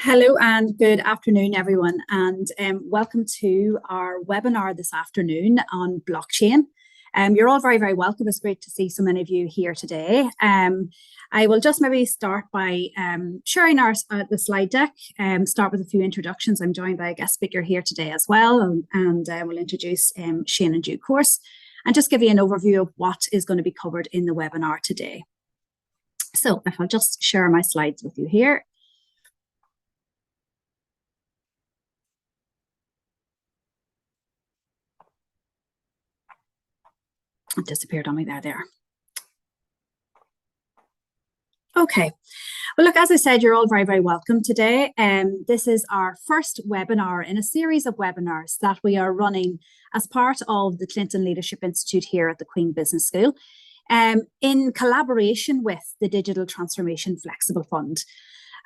Hello and good afternoon, everyone, and welcome to our webinar this afternoon on blockchain. You're all very, very welcome. It's great to see so many of you here today. I will just maybe start by sharing the slide deck, start with a few introductions. I'm joined by a guest speaker here today as well, and we'll introduce Shane in due course, and just give you an overview of what is going to be covered in the webinar today. So if I'll just share my slides with you here. It disappeared on me there. Okay. Well, look, as I said, you're all very, very welcome today. This is our first webinar in a series of webinars that we are running as part of the Clinton Leadership Institute here at the Queen Business School, in collaboration with the Digital Transformation Flexible Fund.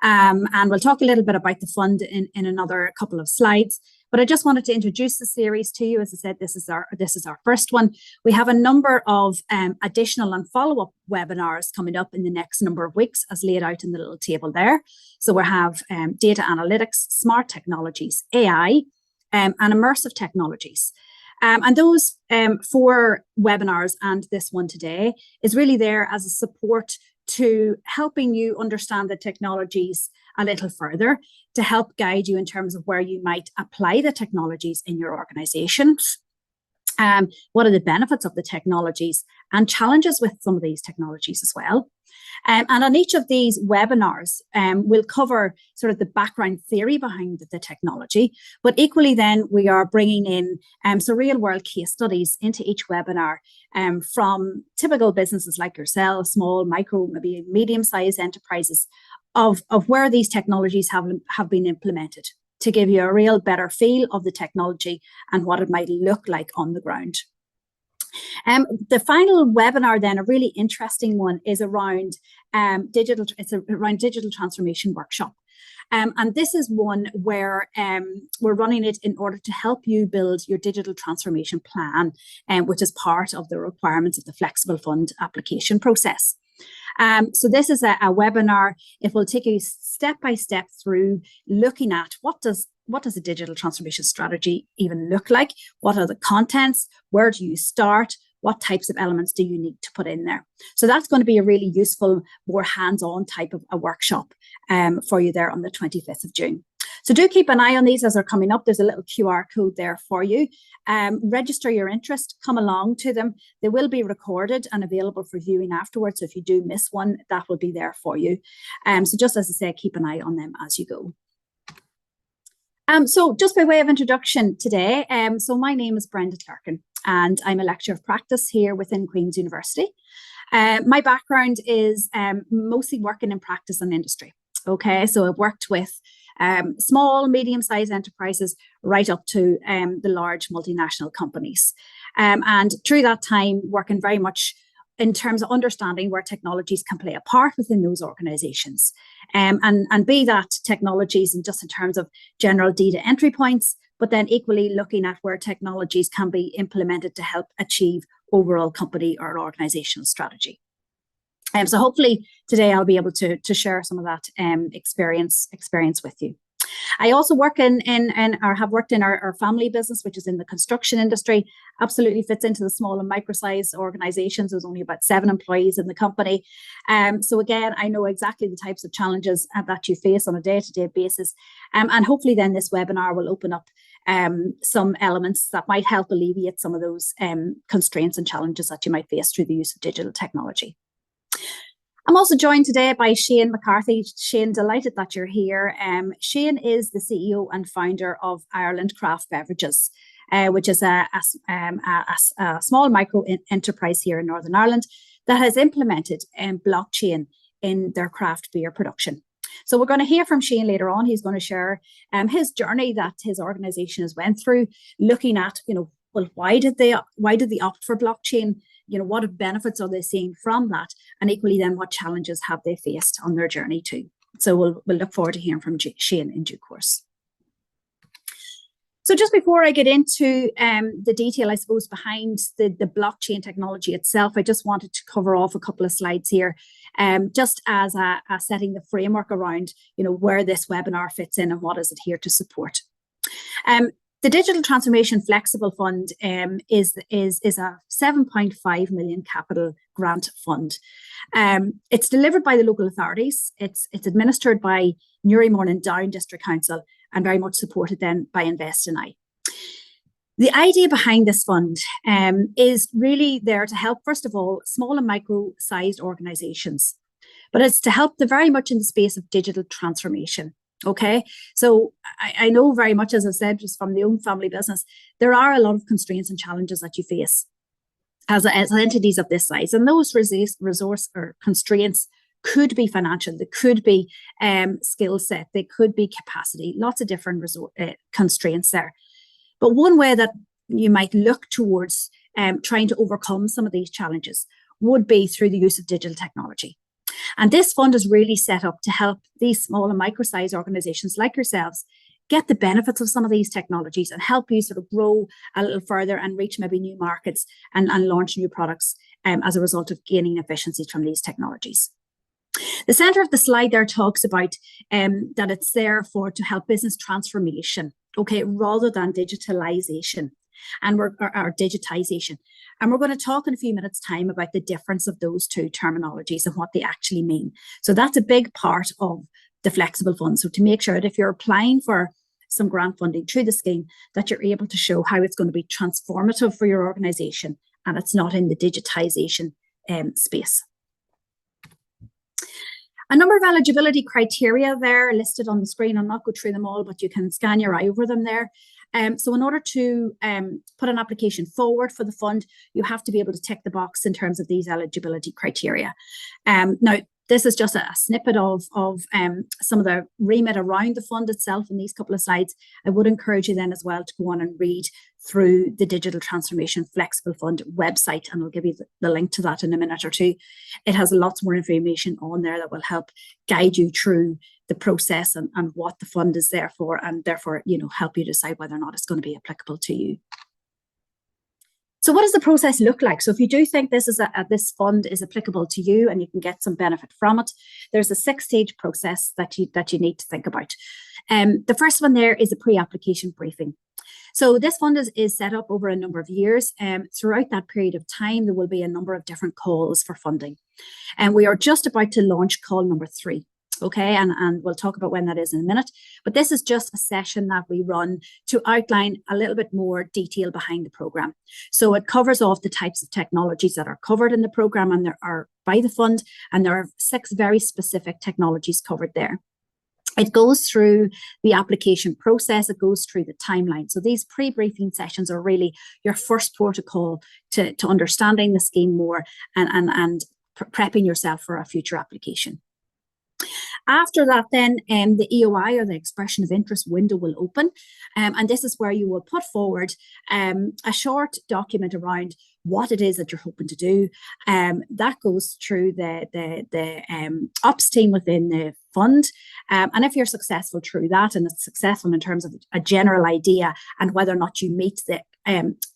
And we'll talk a little bit about the fund in another couple of slides. But I just wanted to introduce the series to you. As I said, this is our first one. We have a number of additional and follow-up webinars coming up in the next number of weeks, as laid out in the little table there. So we have data analytics, smart technologies, AI, and immersive technologies. And those 4 webinars and this one today is really there as a support to helping you understand the technologies a little further, to help guide you in terms of where you might apply the technologies in your organizations. What are the benefits of the technologies and challenges with some of these technologies as well. And on each of these webinars, we'll cover sort of the background theory behind the technology, but equally then we are bringing in some real world case studies into each webinar from typical businesses like yourself, small, micro, maybe medium-sized enterprises, of where these technologies have been implemented, to give you a real better feel of the technology and what it might look like on the ground. The final webinar then, a really interesting one, is around digital transformation workshop. And this is one where we're running it in order to help you build your digital transformation plan, which is part of the requirements of the Flexible Fund application process. So this is a webinar. It will take you step by step through looking at what does a digital transformation strategy even look like? What are the contents? Where do you start? What types of elements do you need to put in there? So that's going to be a really useful, more hands-on type of a workshop for you there on the 25th of June. So do keep an eye on these as they're coming up. There's a little QR code there for you. Register your interest, come along to them. They will be recorded and available for viewing afterwards. So if you do miss one, that will be there for you. So just as I say, keep an eye on them as you go. So just by way of introduction today, so my name is Brenda Clarkin, and I'm a lecturer of practice here within Queen's University. My background is mostly working in practice and industry. Okay, so I've worked with small, medium-sized enterprises right up to the large multinational companies. And through that time, working very much in terms of understanding where technologies can play a part within those organizations. And be that technologies and just in terms of general data entry points, but then equally looking at where technologies can be implemented to help achieve overall company or organizational strategy. So hopefully today I'll be able to share some of that experience with you. I also work have worked in our family business, which is in the construction industry. Absolutely fits into the small and micro-sized organizations. There's only about 7 employees in the company. So again, I know exactly the types of challenges that you face on a day-to-day basis. And hopefully then this webinar will open up some elements that might help alleviate some of those constraints and challenges that you might face through the use of digital technology. I'm also joined today by Shane McCarthy. Shane, delighted that you're here. Shane is the CEO and founder of Ireland Craft Beverages, which is a small micro enterprise here in Northern Ireland that has implemented blockchain in their craft beer production. So we're going to hear from Shane later on. He's going to share his journey that his organization has went through, looking at, well, why did they opt for blockchain? What benefits are they seeing from that? And equally then, what challenges have they faced on their journey too? So we'll look forward to hearing from Shane in due course. So just before I get into the detail, I suppose, behind the blockchain technology itself, I just wanted to cover off a couple of slides here, just as a setting the framework around, where this webinar fits in and what is it here to support. The Digital Transformation Flexible Fund is a 7.5 million capital grant fund. It's delivered by the local authorities. It's administered by Newrymorn and Down District Council, and very much supported then by Invest in I. The idea behind this fund is really there to help, first of all, small and micro-sized organisations, but it's to help them very much in the space of digital transformation. Okay, so I know very much, as I've said, just from the own family business, there are a lot of constraints and challenges that you face as entities of this size, and those resource or constraints could be financial, they could be skill set, they could be capacity, lots of different constraints there. But one way that you might look towards trying to overcome some of these challenges would be through the use of digital technology. And this fund is really set up to help these small and micro-sized organisations like yourselves get the benefits of some of these technologies and help you sort of grow a little further and reach maybe new markets and launch new products as a result of gaining efficiencies from these technologies. The centre of the slide there talks about that it's there to help business transformation, okay, rather than digitalisation or digitisation. And we're going to talk in a few minutes' time about the difference of those two terminologies and what they actually mean. So that's a big part of the flexible fund. So to make sure that if you're applying for some grant funding through the scheme, that you're able to show how it's going to be transformative for your organisation and it's not in the digitisation space. A number of eligibility criteria there listed on the screen. I'll not go through them all, but you can scan your eye over them there. So in order to put an application forward for the fund, you have to be able to tick the box in terms of these eligibility criteria. Now, this is just a snippet of some of the remit around the fund itself in these couple of slides. I would encourage you then as well to go on and read through the Digital Transformation Flexible Fund website, and I'll give you the link to that in a minute or two. It has lots more information on there that will help guide you through the process and what the fund is there for, and therefore, help you decide whether or not it's going to be applicable to you. So what does the process look like? So if you do think this fund is applicable to you and you can get some benefit from it, there's a 6-stage process that you need to think about. The first one there is a pre-application briefing. So this fund is set up over a number of years. Throughout that period of time, there will be a number of different calls for funding. And we are just about to launch call number 3. Okay, and we'll talk about when that is in a minute. But this is just a session that we run to outline a little bit more detail behind the programme. So it covers off the types of technologies that are covered in the programme and there are by the fund, and there are 6 very specific technologies covered there. It goes through the application process, it goes through the timeline. So these pre-briefing sessions are really your first protocol to understanding the scheme more and prepping yourself for a future application. After that, then the EOI, or the expression of interest window, will open, and this is where you will put forward a short document around what it is that you're hoping to do. That goes through the ops team within the fund, and if you're successful through that, and it's successful in terms of a general idea and whether or not you meet the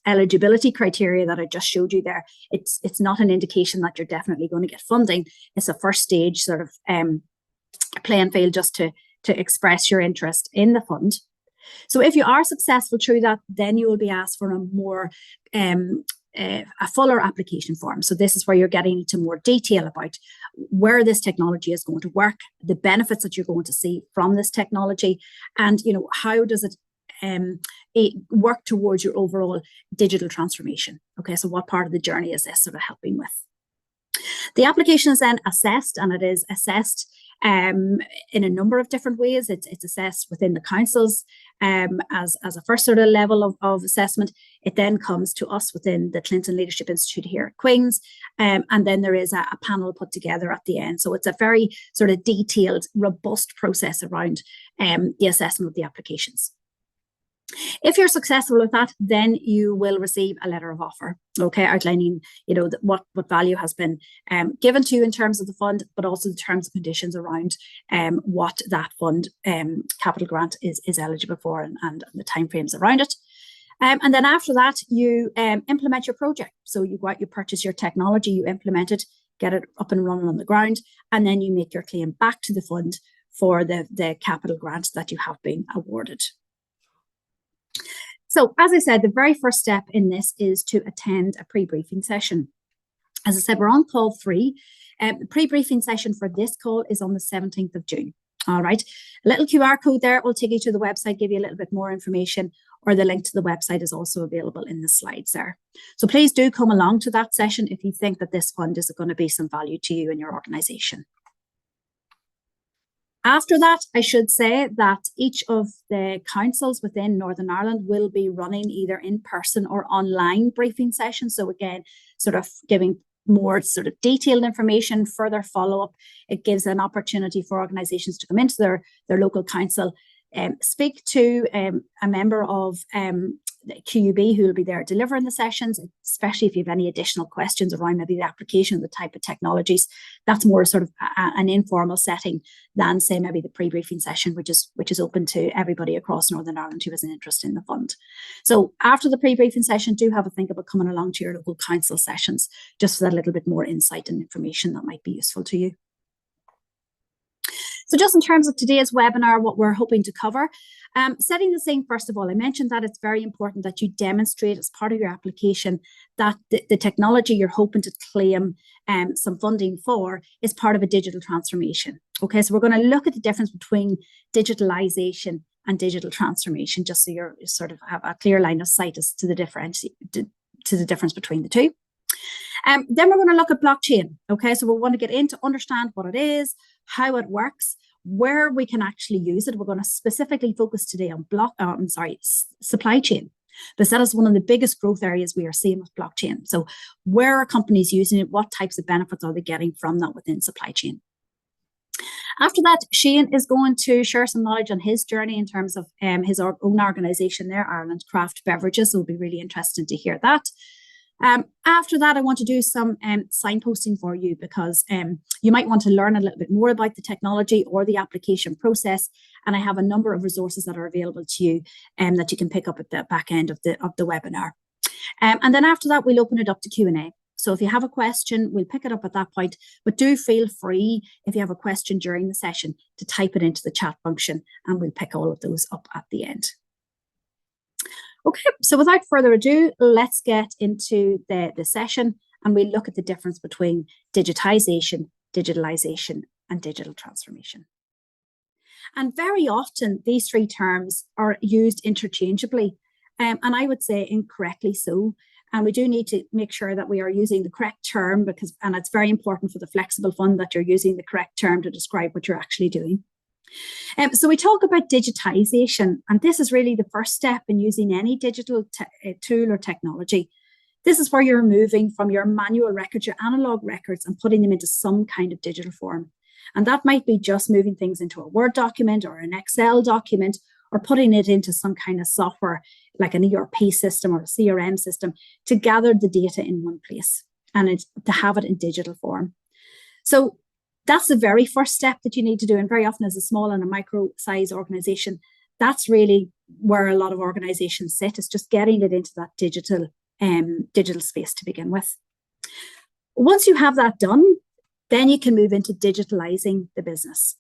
eligibility criteria that I just showed you there, it's not an indication that you're definitely going to get funding. It's a first stage sort of playing field just to express your interest in the fund. So if you are successful through that, then you will be asked for a more a fuller application form. So this is where you're getting into more detail about where this technology is going to work, the benefits that you're going to see from this technology, and how does it work towards your overall digital transformation. Okay, so what part of the journey is this sort of helping with? The application is then assessed, and it is assessed in a number of different ways. It's assessed within the councils as a first sort of level of assessment. It then comes to us within the Clinton Leadership Institute here at Queen's, and then there is a panel put together at the end. So it's a very sort of detailed, robust process around the assessment of the applications. If you're successful with that, then you will receive a letter of offer, okay, outlining, what value has been given to you in terms of the fund, but also the terms and conditions around what that fund capital grant is eligible for, and the timeframes around it. And then after that, you implement your project. So you go out, you purchase your technology, you implement it, get it up and running on the ground, and then you make your claim back to the fund for the capital grant that you have been awarded. So as I said, the very first step in this is to attend a pre-briefing session. As I said, we're on call 3. The pre-briefing session for this call is on the 17th of June. All right. A little QR code there will take you to the website, give you a little bit more information, or the link to the website is also available in the slides there. So please do come along to that session if you think that this fund is going to be some value to you and your organisation. After that, I should say that each of the councils within Northern Ireland will be running either in person or online briefing sessions. So again, sort of giving more sort of detailed information, further follow-up. It gives an opportunity for organisations to come into their local council, speak to a member of the QUB who will be there delivering the sessions, especially if you have any additional questions around maybe the application, the type of technologies. That's more sort of an informal setting than, say, maybe the pre-briefing session, which is open to everybody across Northern Ireland who has an interest in the fund. So after the pre-briefing session, do have a think about coming along to your local council sessions, just for that little bit more insight and information that might be useful to you. So just in terms of today's webinar, what we're hoping to cover, setting the scene, first of all, I mentioned that it's very important that you demonstrate as part of your application that the technology you're hoping to claim some funding for is part of a digital transformation. Okay, so we're going to look at the difference between digitalisation and digital transformation, just so you're sort of have a clear line of sight as to the difference between the two. Then we're going to look at blockchain. Okay, so we want to get in to understand what it is, how it works, where we can actually use it. We're going to specifically focus today on supply chain, because that is one of the biggest growth areas we are seeing with blockchain. So where are companies using it? What types of benefits are they getting from that within supply chain? After that, Shane is going to share some knowledge on his journey in terms of his own organisation there, Ireland Craft Beverages. So it'll be really interesting to hear that. After that, I want to do some signposting for you, because you might want to learn a little bit more about the technology or the application process. And I have a number of resources that are available to you that you can pick up at the back end of the webinar. And then after that, we'll open it up to Q&A. So if you have a question, we'll pick it up at that point. But do feel free, if you have a question during the session, to type it into the chat function, and we'll pick all of those up at the end. Okay, so without further ado, let's get into the session, and we'll look at the difference between digitisation, digitalisation, and digital transformation. And very often, these three terms are used interchangeably, and I would say incorrectly so. And we do need to make sure that we are using the correct term, and it's very important for the flexible fund that you're using the correct term to describe what you're actually doing. So we talk about digitisation, and this is really the first step in using any digital tool or technology. This is where you're moving from your manual records, your analogue records, and putting them into some kind of digital form. And that might be just moving things into a Word document or an Excel document, or putting it into some kind of software like an ERP system or a CRM system to gather the data in one place and to have it in digital form. So that's the very first step that you need to do. And very often as a small and a micro size organization, that's really where a lot of organizations sit. It's just getting it into that digital space to begin with. Once you have that done, then you can move into digitalizing the business.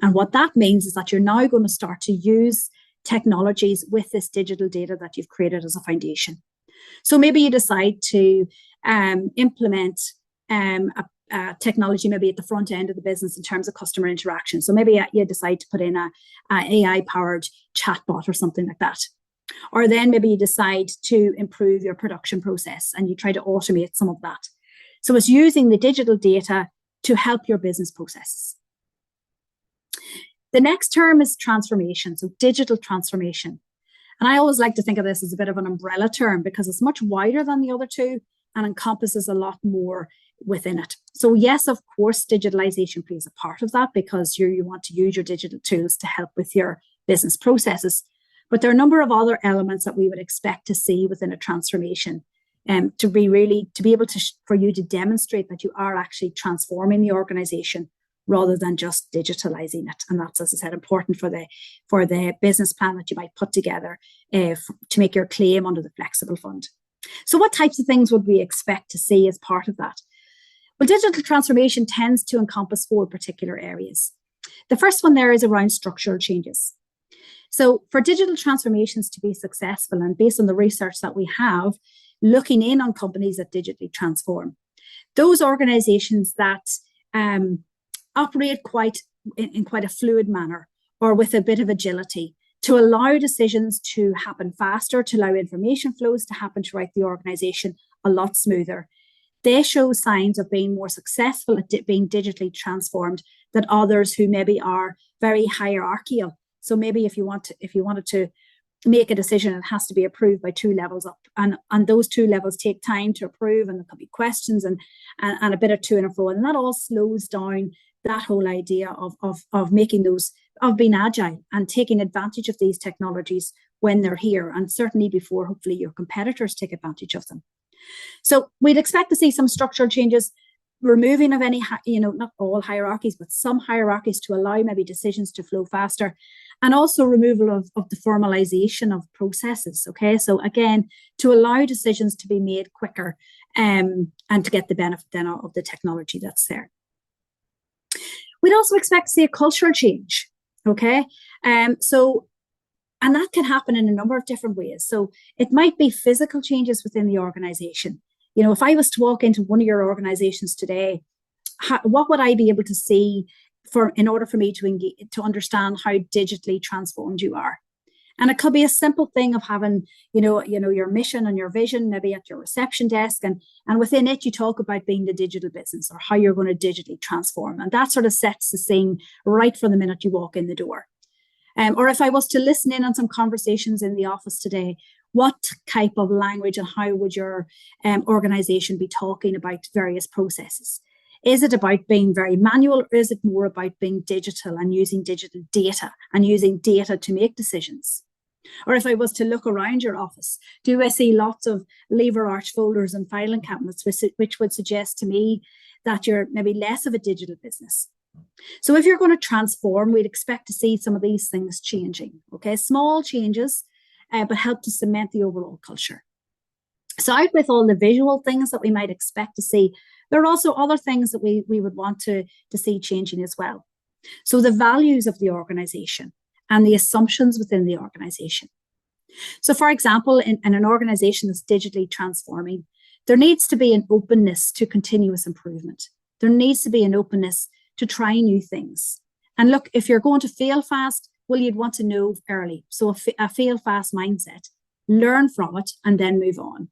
And what that means is that you're now going to start to use technologies with this digital data that you've created as a foundation. So maybe you decide to implement technology maybe at the front end of the business in terms of customer interaction. So maybe you decide to put in a AI-powered chatbot or something like that. Or then maybe you decide to improve your production process and you try to automate some of that. So it's using the digital data to help your business processes. The next term is transformation, so digital transformation. And I always like to think of this as a bit of an umbrella term because it's much wider than the other two and encompasses a lot more within it. So yes, of course, digitalization plays a part of that because you want to use your digital tools to help with your business processes. But there are a number of other elements that we would expect to see within a transformation, to be able to for you to demonstrate that you are actually transforming the organization rather than just digitalizing it. And that's, as I said, important for the business plan that you might put together to make your claim under the flexible fund. So what types of things would we expect to see as part of that? Well, digital transformation tends to encompass 4 particular areas. The first one there is around structural changes. So for digital transformations to be successful, and based on the research that we have, looking in on companies that digitally transform, those organizations that operate in quite a fluid manner or with a bit of agility to allow decisions to happen faster, to allow information flows to happen throughout the organization a lot smoother. They show signs of being more successful at being digitally transformed than others who maybe are very hierarchical. So maybe if you wanted to make a decision, it has to be approved by 2 levels up, and those 2 levels take time to approve, and there could be questions and a bit of to and fro, and that all slows down that whole idea of making those, of being agile and taking advantage of these technologies when they're here, and certainly before hopefully your competitors take advantage of them. So we'd expect to see some structural changes, removing of any, not all hierarchies, but some hierarchies to allow maybe decisions to flow faster, and also removal of the formalization of processes. Okay, so again, to allow decisions to be made quicker and to get the benefit then of the technology that's there. We'd also expect to see a cultural change. Okay, and that can happen in a number of different ways. So it might be physical changes within the organization. If I was to walk into one of your organizations today, what would I be able to see in order for me to understand how digitally transformed you are? And it could be a simple thing of having, your mission and your vision, maybe at your reception desk, and within it, you talk about being the digital business or how you're going to digitally transform. And that sort of sets the scene right from the minute you walk in the door. Or if I was to listen in on some conversations in the office today, what type of language and how would your organization be talking about various processes? Is it about being very manual, or is it more about being digital and using digital data and using data to make decisions? Or if I was to look around your office, do I see lots of lever arch folders and filing cabinets, which would suggest to me that you're maybe less of a digital business? So if you're going to transform, we'd expect to see some of these things changing. Okay, small changes, but help to cement the overall culture. So out with all the visual things that we might expect to see, there are also other things that we would want to see changing as well. So the values of the organization and the assumptions within the organization. So for example, in an organization that's digitally transforming, there needs to be an openness to continuous improvement. There needs to be an openness to try new things. And look, if you're going to fail fast, well, you'd want to know early. So a fail fast mindset, learn from it and then move on.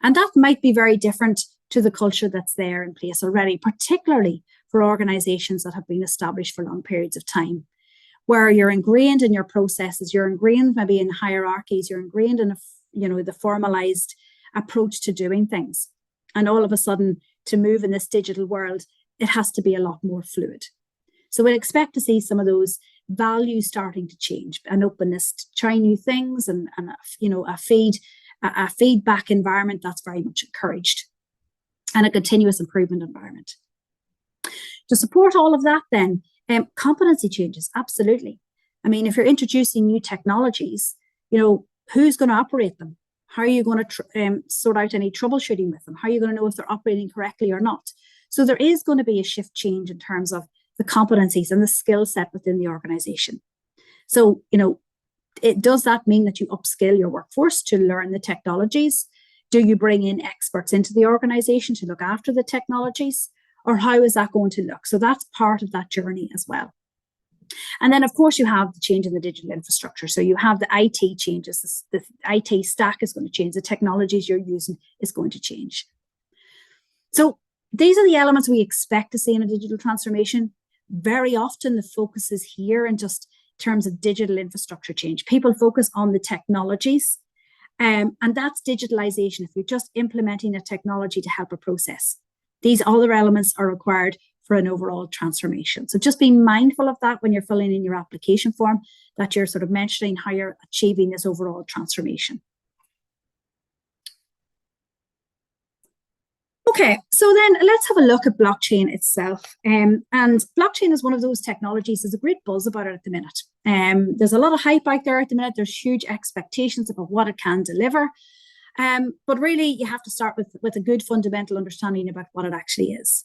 And that might be very different to the culture that's there in place already, particularly for organizations that have been established for long periods of time, where you're ingrained in your processes, you're ingrained maybe in hierarchies, you're ingrained in the formalized approach to doing things. And all of a sudden, to move in this digital world, it has to be a lot more fluid. So we'd expect to see some of those values starting to change, an openness to try new things, and a feedback environment that's very much encouraged, and a continuous improvement environment. To support all of that then, competency changes, absolutely. I mean, if you're introducing new technologies, who's going to operate them? How are you going to sort out any troubleshooting with them? How are you going to know if they're operating correctly or not? So there is going to be a shift change in terms of the competencies and the skill set within the organization. So, does that mean that you upskill your workforce to learn the technologies? Do you bring in experts into the organization to look after the technologies? Or how is that going to look? So that's part of that journey as well. And then, of course, you have the change in the digital infrastructure. So you have the IT changes. The IT stack is going to change. The technologies you're using is going to change. So these are the elements we expect to see in a digital transformation. Very often the focus is here in just terms of digital infrastructure change. People focus on the technologies, and that's digitalization. If you're just implementing a technology to help a process, these other elements are required for an overall transformation. So just be mindful of that when you're filling in your application form, that you're sort of mentioning how you're achieving this overall transformation. Okay, so then let's have a look at blockchain itself. And blockchain is one of those technologies, there's a great buzz about it at the minute. There's a lot of hype out there at the minute. There's huge expectations about what it can deliver. But really, you have to start with a good fundamental understanding about what it actually is.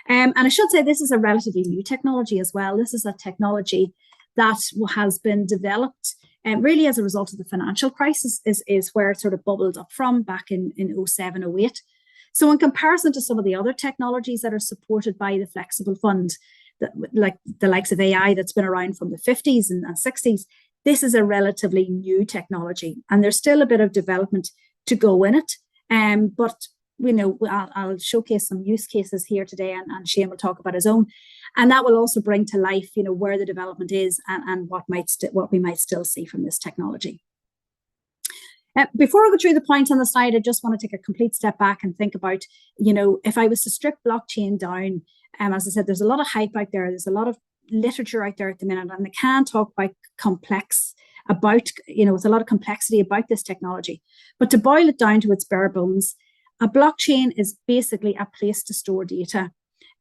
And I should say this is a relatively new technology as well. This is a technology that has been developed really as a result of the financial crisis is where it sort of bubbled up from back in 07, 08. So in comparison to some of the other technologies that are supported by the flexible fund, like the likes of AI that's been around from the 50s and 60s, this is a relatively new technology, and there's still a bit of development to go in it. But I'll showcase some use cases here today, and Shane will talk about his own, and that will also bring to life, where the development is and what we might still see from this technology. Before I go through the points on the slide, I just want to take a complete step back and think about, if I was to strip blockchain down, as I said, there's a lot of hype out there. There's a lot of literature out there at the minute, and they can talk quite complex about, with a lot of complexity about this technology. But to boil it down to its bare bones, a blockchain is basically a place to store data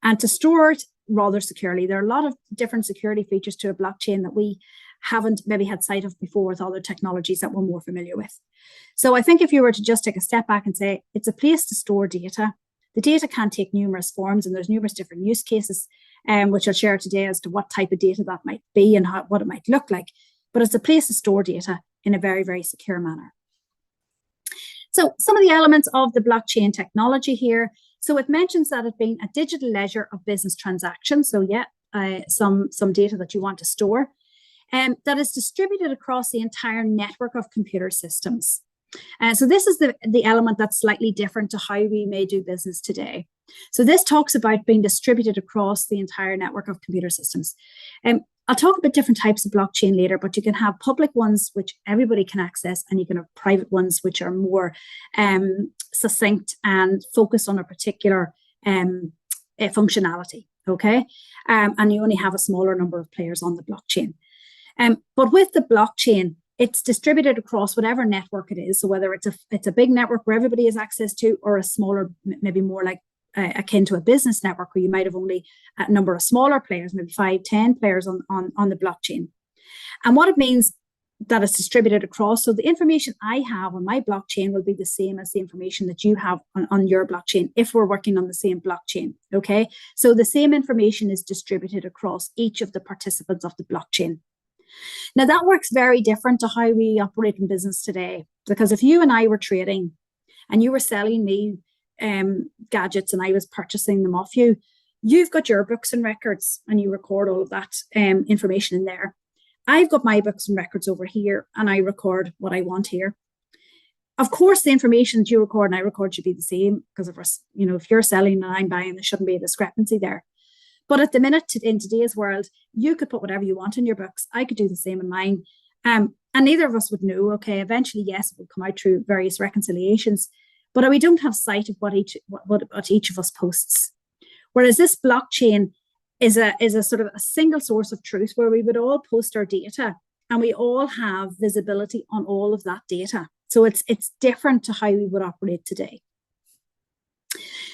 and to store it rather securely. There are a lot of different security features to a blockchain that we haven't maybe had sight of before with other technologies that we're more familiar with. So I think if you were to just take a step back and say it's a place to store data, the data can take numerous forms, and there's numerous different use cases, which I'll share today as to what type of data that might be and what it might look like. But it's a place to store data in a very, very secure manner. So some of the elements of the blockchain technology here. So it mentions that it being a digital ledger of business transactions. So some data that you want to store. That is distributed across the entire network of computer systems. So this is the element that's slightly different to how we may do business today. So this talks about being distributed across the entire network of computer systems. I'll talk about different types of blockchain later, but you can have public ones which everybody can access, and you can have private ones which are more succinct and focused on a particular functionality, okay? And you only have a smaller number of players on the blockchain. But with the blockchain, it's distributed across whatever network it is. So whether it's a big network where everybody has access to, or a smaller, maybe more like akin to a business network where you might have only a number of smaller players, maybe 5, 10 players on the blockchain. And what it means that it's distributed across. So the information I have on my blockchain will be the same as the information that you have on your blockchain if we're working on the same blockchain, okay? So the same information is distributed across each of the participants of the blockchain. Now that works very different to how we operate in business today, because if you and I were trading and you were selling me gadgets and I was purchasing them off you, you've got your books and records and you record all of that information in there. I've got my books and records over here and I record what I want here. Of course, the information that you record and I record should be the same, because if you're selling and I'm buying, there shouldn't be a discrepancy there. But at the minute, in today's world, you could put whatever you want in your books. I could do the same in mine. And neither of us would know, okay, eventually, yes, it will come out through various reconciliations, but we don't have sight of what each of us posts. Whereas this blockchain is a sort of a single source of truth where we would all post our data and we all have visibility on all of that data. So it's different to how we would operate today.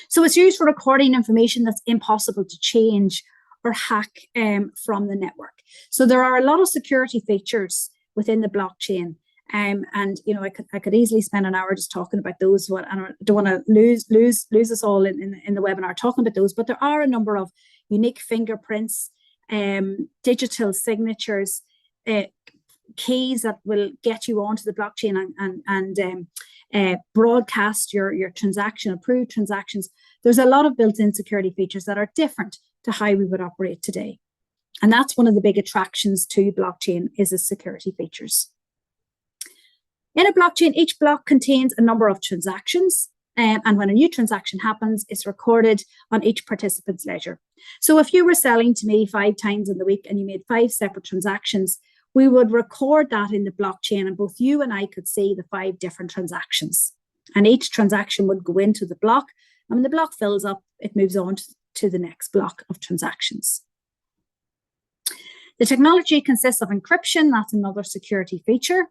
So it's used for recording information that's impossible to change or hack from the network. So there are a lot of security features within the blockchain. And I could easily spend an hour just talking about those. And I don't want to lose us all in the webinar talking about those. But there are a number of unique fingerprints, digital signatures, keys that will get you onto the blockchain and broadcast your transaction, approved transactions. There's a lot of built-in security features that are different to how we would operate today. And that's one of the big attractions to blockchain, is the security features. In a blockchain, each block contains a number of transactions. And when a new transaction happens, it's recorded on each participant's ledger. So if you were selling to me 5 times in the week and you made 5 separate transactions, we would record that in the blockchain, and both you and I could see the 5 different transactions. And each transaction would go into the block. And when the block fills up, it moves on to the next block of transactions. The technology consists of encryption. That's another security feature.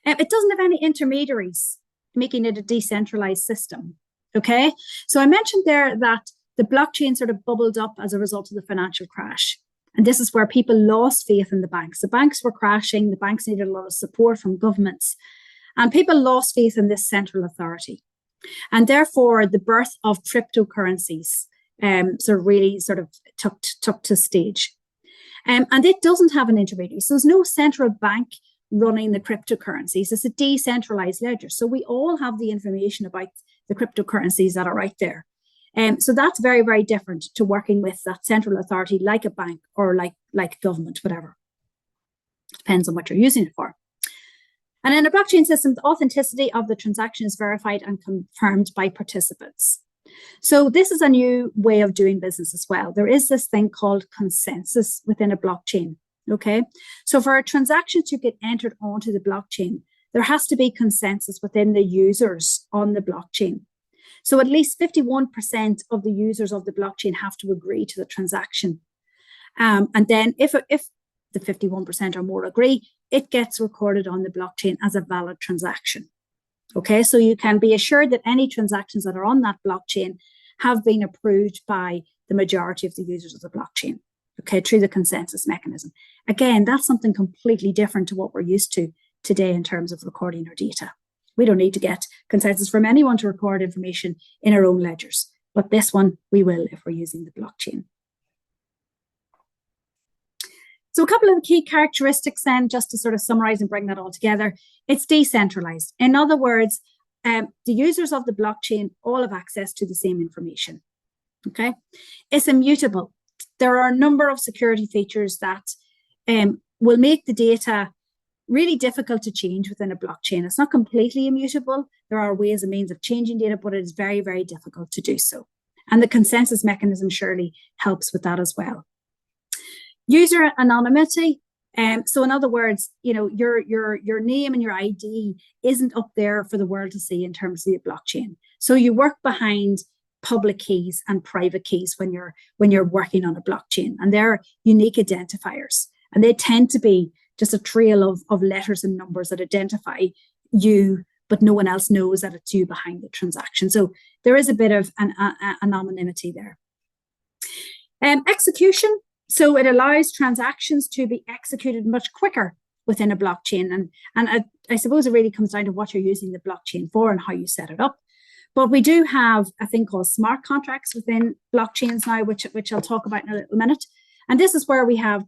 It doesn't have any intermediaries, making it a decentralized system. Okay, so I mentioned there that the blockchain sort of bubbled up as a result of the financial crash. And this is where people lost faith in the banks. The banks were crashing. The banks needed a lot of support from governments. And people lost faith in this central authority. And therefore, the birth of cryptocurrencies really took to stage. And it doesn't have an intermediary. So there's no central bank running the cryptocurrencies. It's a decentralized ledger. So we all have the information about the cryptocurrencies that are right there. So that's very, very different to working with that central authority like a bank or like government, whatever. Depends on what you're using it for. And in a blockchain system, the authenticity of the transaction is verified and confirmed by participants. So this is a new way of doing business as well. There is this thing called consensus within a blockchain. Okay, so for a transaction to get entered onto the blockchain, there has to be consensus within the users on the blockchain. So at least 51% of the users of the blockchain have to agree to the transaction. And then if the 51% or more agree, it gets recorded on the blockchain as a valid transaction. Okay, so you can be assured that any transactions that are on that blockchain have been approved by the majority of the users of the blockchain. Okay, through the consensus mechanism. Again, that's something completely different to what we're used to today in terms of recording our data. We don't need to get consensus from anyone to record information in our own ledgers, but this one we will if we're using the blockchain. So a couple of the key characteristics then, just to sort of summarize and bring that all together, it's decentralized. In other words, the users of the blockchain all have access to the same information. Okay, it's immutable. There are a number of security features that will make the data really difficult to change within a blockchain. It's not completely immutable. There are ways and means of changing data, but it is very, very difficult to do so. And the consensus mechanism surely helps with that as well. User anonymity. So in other words, you know, your name and your ID isn't up there for the world to see in terms of the blockchain. So you work behind public keys and private keys when you're working on a blockchain, and they're unique identifiers, and they tend to be just a trail of letters and numbers that identify you, but no one else knows that it's you behind the transaction. So there is a bit of an anonymity there. Execution. So it allows transactions to be executed much quicker within a blockchain, and I suppose it really comes down to what you're using the blockchain for and how you set it up. But we do have a thing called smart contracts within blockchains now, which I'll talk about in a little minute. And this is where we have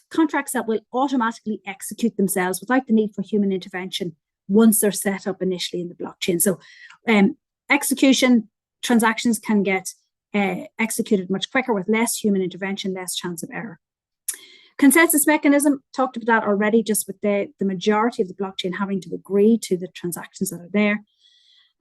contracts that will automatically execute themselves without the need for human intervention once they're set up initially in the blockchain. So execution transactions can get executed much quicker with less human intervention, less chance of error. Consensus mechanism, talked about that already, just with the majority of the blockchain having to agree to the transactions that are there.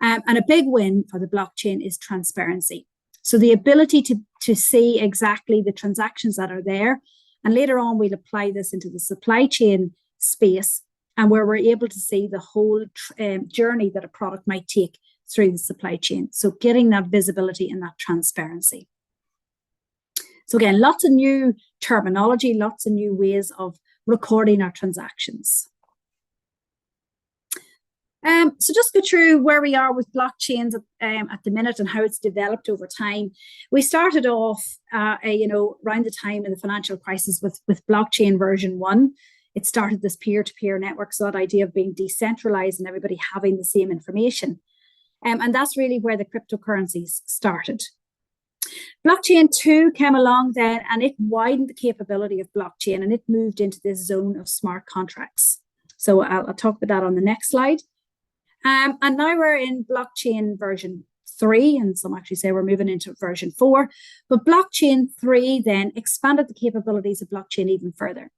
And a big win for the blockchain is transparency. So the ability to see exactly the transactions that are there. And later on, we'll apply this into the supply chain space, and where we're able to see the whole journey that a product might take through the supply chain. So getting that visibility and that transparency. So again, lots of new terminology, lots of new ways of recording our transactions. So just go through where we are with blockchains at the minute and how it's developed over time. We started off, around the time of the financial crisis with blockchain version 1. It started this peer-to-peer network, so that idea of being decentralized and everybody having the same information. And that's really where the cryptocurrencies started. Blockchain 2 came along then, and it widened the capability of blockchain, and it moved into this zone of smart contracts. So I'll talk about that on the next slide. And now we're in blockchain version 3, and some actually say we're moving into version 4. But blockchain 3 then expanded the capabilities of blockchain even further.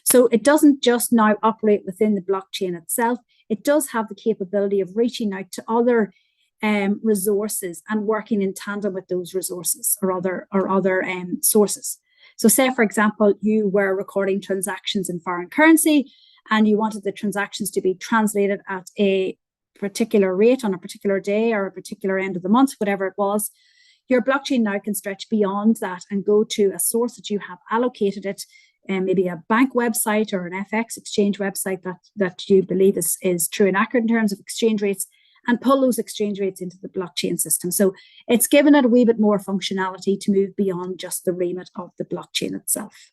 So it doesn't just now operate within the blockchain itself. It does have the capability of reaching out to other resources and working in tandem with those resources or other sources. So say, for example, you were recording transactions in foreign currency and you wanted the transactions to be translated at a particular rate on a particular day or a particular end of the month, whatever it was. your blockchain now can stretch beyond that and go to a source that you have allocated it, maybe a bank website or an FX exchange website that you believe is true and accurate in terms of exchange rates, and pull those exchange rates into the blockchain system. So it's given it a wee bit more functionality to move beyond just the remit of the blockchain itself.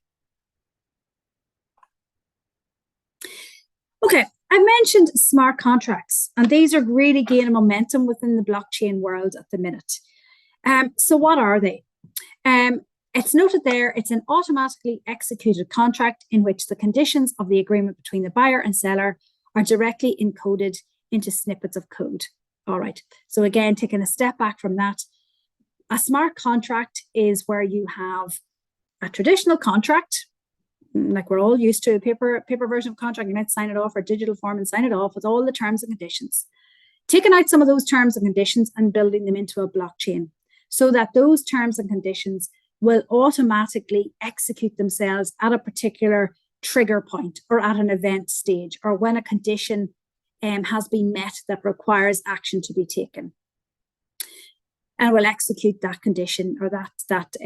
Okay, I mentioned smart contracts, and these are really gaining momentum within the blockchain world at the minute. So what are they? It's noted there, it's an automatically executed contract in which the conditions of the agreement between the buyer and seller are directly encoded into snippets of code. All right, so again, taking a step back from that, a smart contract is where you have a traditional contract, like we're all used to, a paper version of contract, you might sign it off, or digital form and sign it off with all the terms and conditions. Taking out some of those terms and conditions and building them into a blockchain so that those terms and conditions will automatically execute themselves at a particular trigger point or at an event stage, or when a condition has been met that requires action to be taken, and will execute that condition or that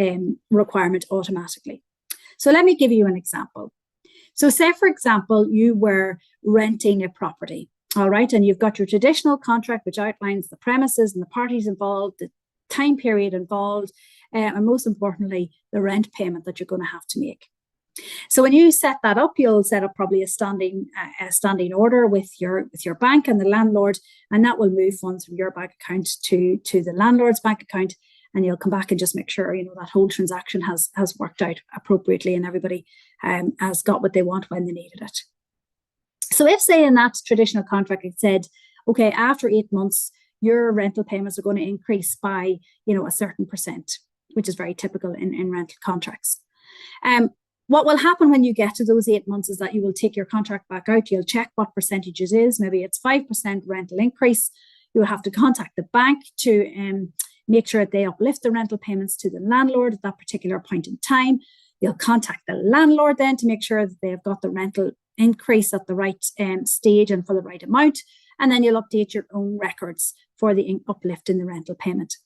requirement automatically. So let me give you an example. So say, for example, you were renting a property, all right, and you've got your traditional contract, which outlines the premises and the parties involved, the time period involved, and most importantly, the rent payment that you're going to have to make. So when you set that up, you'll set up probably a standing order with your bank and the landlord, and that will move funds from your bank account to the landlord's bank account, and you'll come back and just make sure that whole transaction has worked out appropriately and everybody has got what they want when they needed it. So if, say, in that traditional contract it said, okay, after 8 months, your rental payments are going to increase by a certain percent, which is very typical in rental contracts. What will happen when you get to those 8 months is that you will take your contract back out. You'll check what percentage it is. Maybe it's 5% rental increase. You'll have to contact the bank to make sure that they uplift the rental payments to the landlord at that particular point in time. You'll contact the landlord then to make sure that they've got the rental increase at the right stage and for the right amount. And then you'll update your own records for the uplift in the rental payment.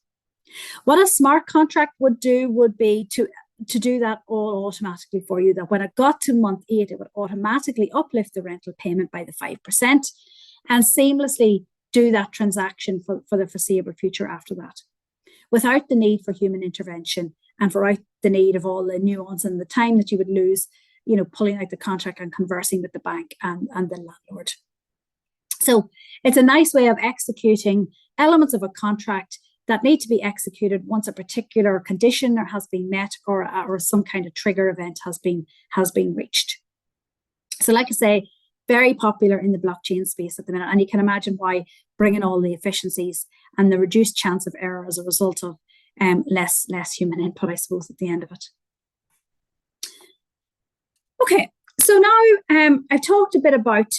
What a smart contract would do would be to do that all automatically for you, that when it got to month 8, it would automatically uplift the rental payment by the 5% and seamlessly do that transaction for the foreseeable future after that, without the need for human intervention and without the need of all the nuance and the time that you would lose, pulling out the contract and conversing with the bank and the landlord. So it's a nice way of executing elements of a contract that need to be executed once a particular condition has been met or some kind of trigger event has been reached. So like I say, very popular in the blockchain space at the minute, and you can imagine why, bringing all the efficiencies and the reduced chance of error as a result of less human input, I suppose, at the end of it. Okay, so now I've talked a bit about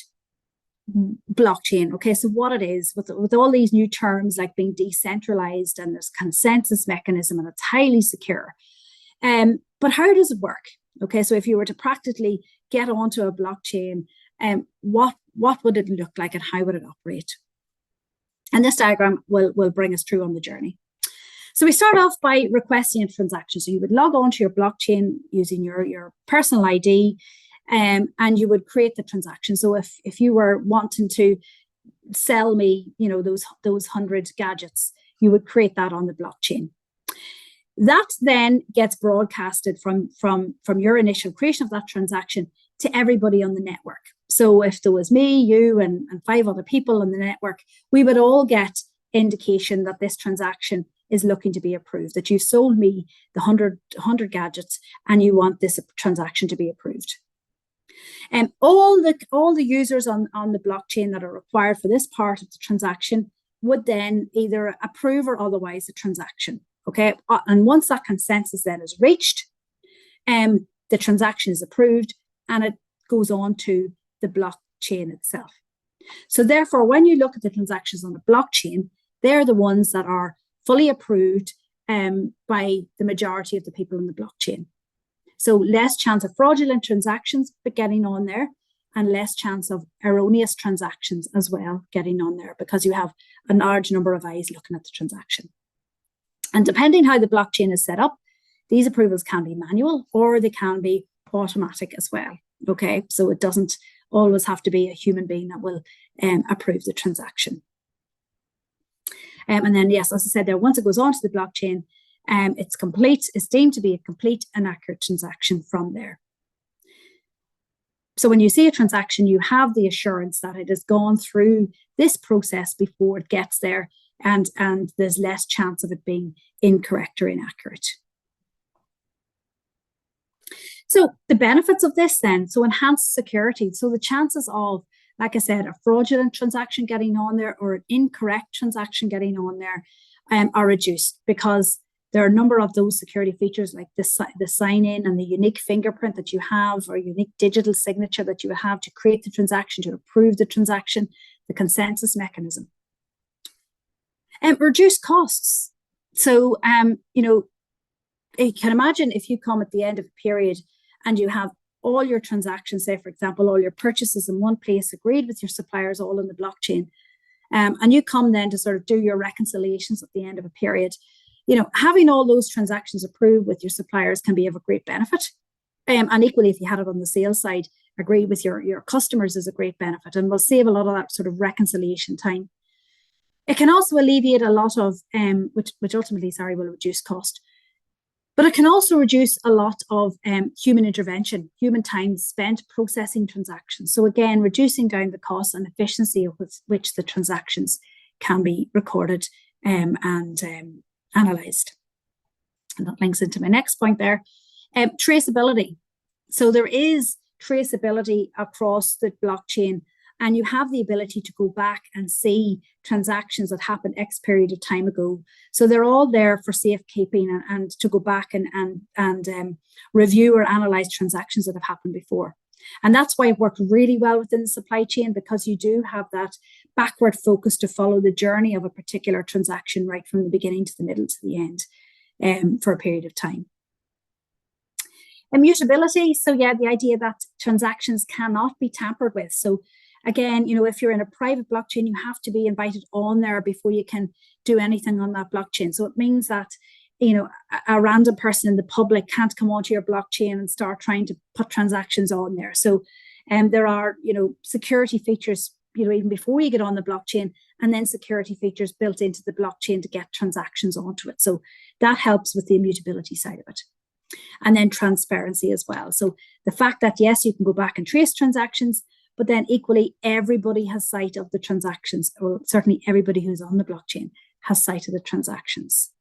blockchain. Okay, so what it is with all these new terms like being decentralized and there's consensus mechanism and it's highly secure. But how does it work? Okay, so if you were to practically get onto a blockchain, what would it look like and how would it operate? And this diagram will bring us through on the journey. So we start off by requesting a transaction. So you would log on to your blockchain using your personal ID, and you would create the transaction. So if you were wanting to sell me, those 100 gadgets, you would create that on the blockchain. That then gets broadcasted from your initial creation of that transaction to everybody on the network. So if there was me, you, and 5 other people on the network, we would all get indication that this transaction is looking to be approved, that you sold me the 100 gadgets and you want this transaction to be approved. And all the users on the blockchain that are required for this part of the transaction would then either approve or otherwise the transaction. Okay, and once that consensus then is reached, the transaction is approved and it goes on to the blockchain itself. So therefore, when you look at the transactions on the blockchain, they're the ones that are fully approved by the majority of the people in the blockchain. So less chance of fraudulent transactions getting on there, and less chance of erroneous transactions as well getting on there, because you have a large number of eyes looking at the transaction. And depending how the blockchain is set up, these approvals can be manual or they can be automatic as well. Okay, so it doesn't always have to be a human being that will approve the transaction. And then, yes, as I said there, once it goes onto the blockchain, it's complete, it's deemed to be a complete and accurate transaction from there. So when you see a transaction, you have the assurance that it has gone through this process before it gets there, and there's less chance of it being incorrect or inaccurate. So the benefits of this then, so enhanced security. So the chances of, like I said, a fraudulent transaction getting on there or an incorrect transaction getting on there are reduced, because there are a number of those security features like the sign-in and the unique fingerprint that you have, or unique digital signature that you have to create the transaction, to approve the transaction, the consensus mechanism. Reduce costs. So, you can imagine if you come at the end of a period and you have all your transactions, say, for example, all your purchases in one place, agreed with your suppliers, all in the blockchain, and you come then to sort of do your reconciliations at the end of a period. Having all those transactions approved with your suppliers can be of a great benefit. And equally, if you had it on the sales side, agreed with your customers is a great benefit, and will save a lot of that sort of reconciliation time. It can also alleviate a lot of, which ultimately, will reduce cost. But it can also reduce a lot of human intervention, human time spent processing transactions. So again, reducing down the cost and efficiency of which the transactions can be recorded and analysed. And that links into my next point there. Traceability. So there is traceability across the blockchain, and you have the ability to go back and see transactions that happened X period of time ago. So they're all there for safekeeping and to go back and review or analyze transactions that have happened before. And that's why it worked really well within the supply chain, because you do have that backward focus to follow the journey of a particular transaction right from the beginning to the middle to the end for a period of time. Immutability. So yeah, the idea that transactions cannot be tampered with. So again, if you're in a private blockchain, you have to be invited on there before you can do anything on that blockchain. So it means that, a random person in the public can't come onto your blockchain and start trying to put transactions on there. So there are, security features, even before you get on the blockchain, and then security features built into the blockchain to get transactions onto it. So that helps with the immutability side of it. And then transparency as well. So the fact that, yes, you can go back and trace transactions, but then equally everybody has sight of the transactions, or certainly everybody who's on the blockchain has sight of the transactions.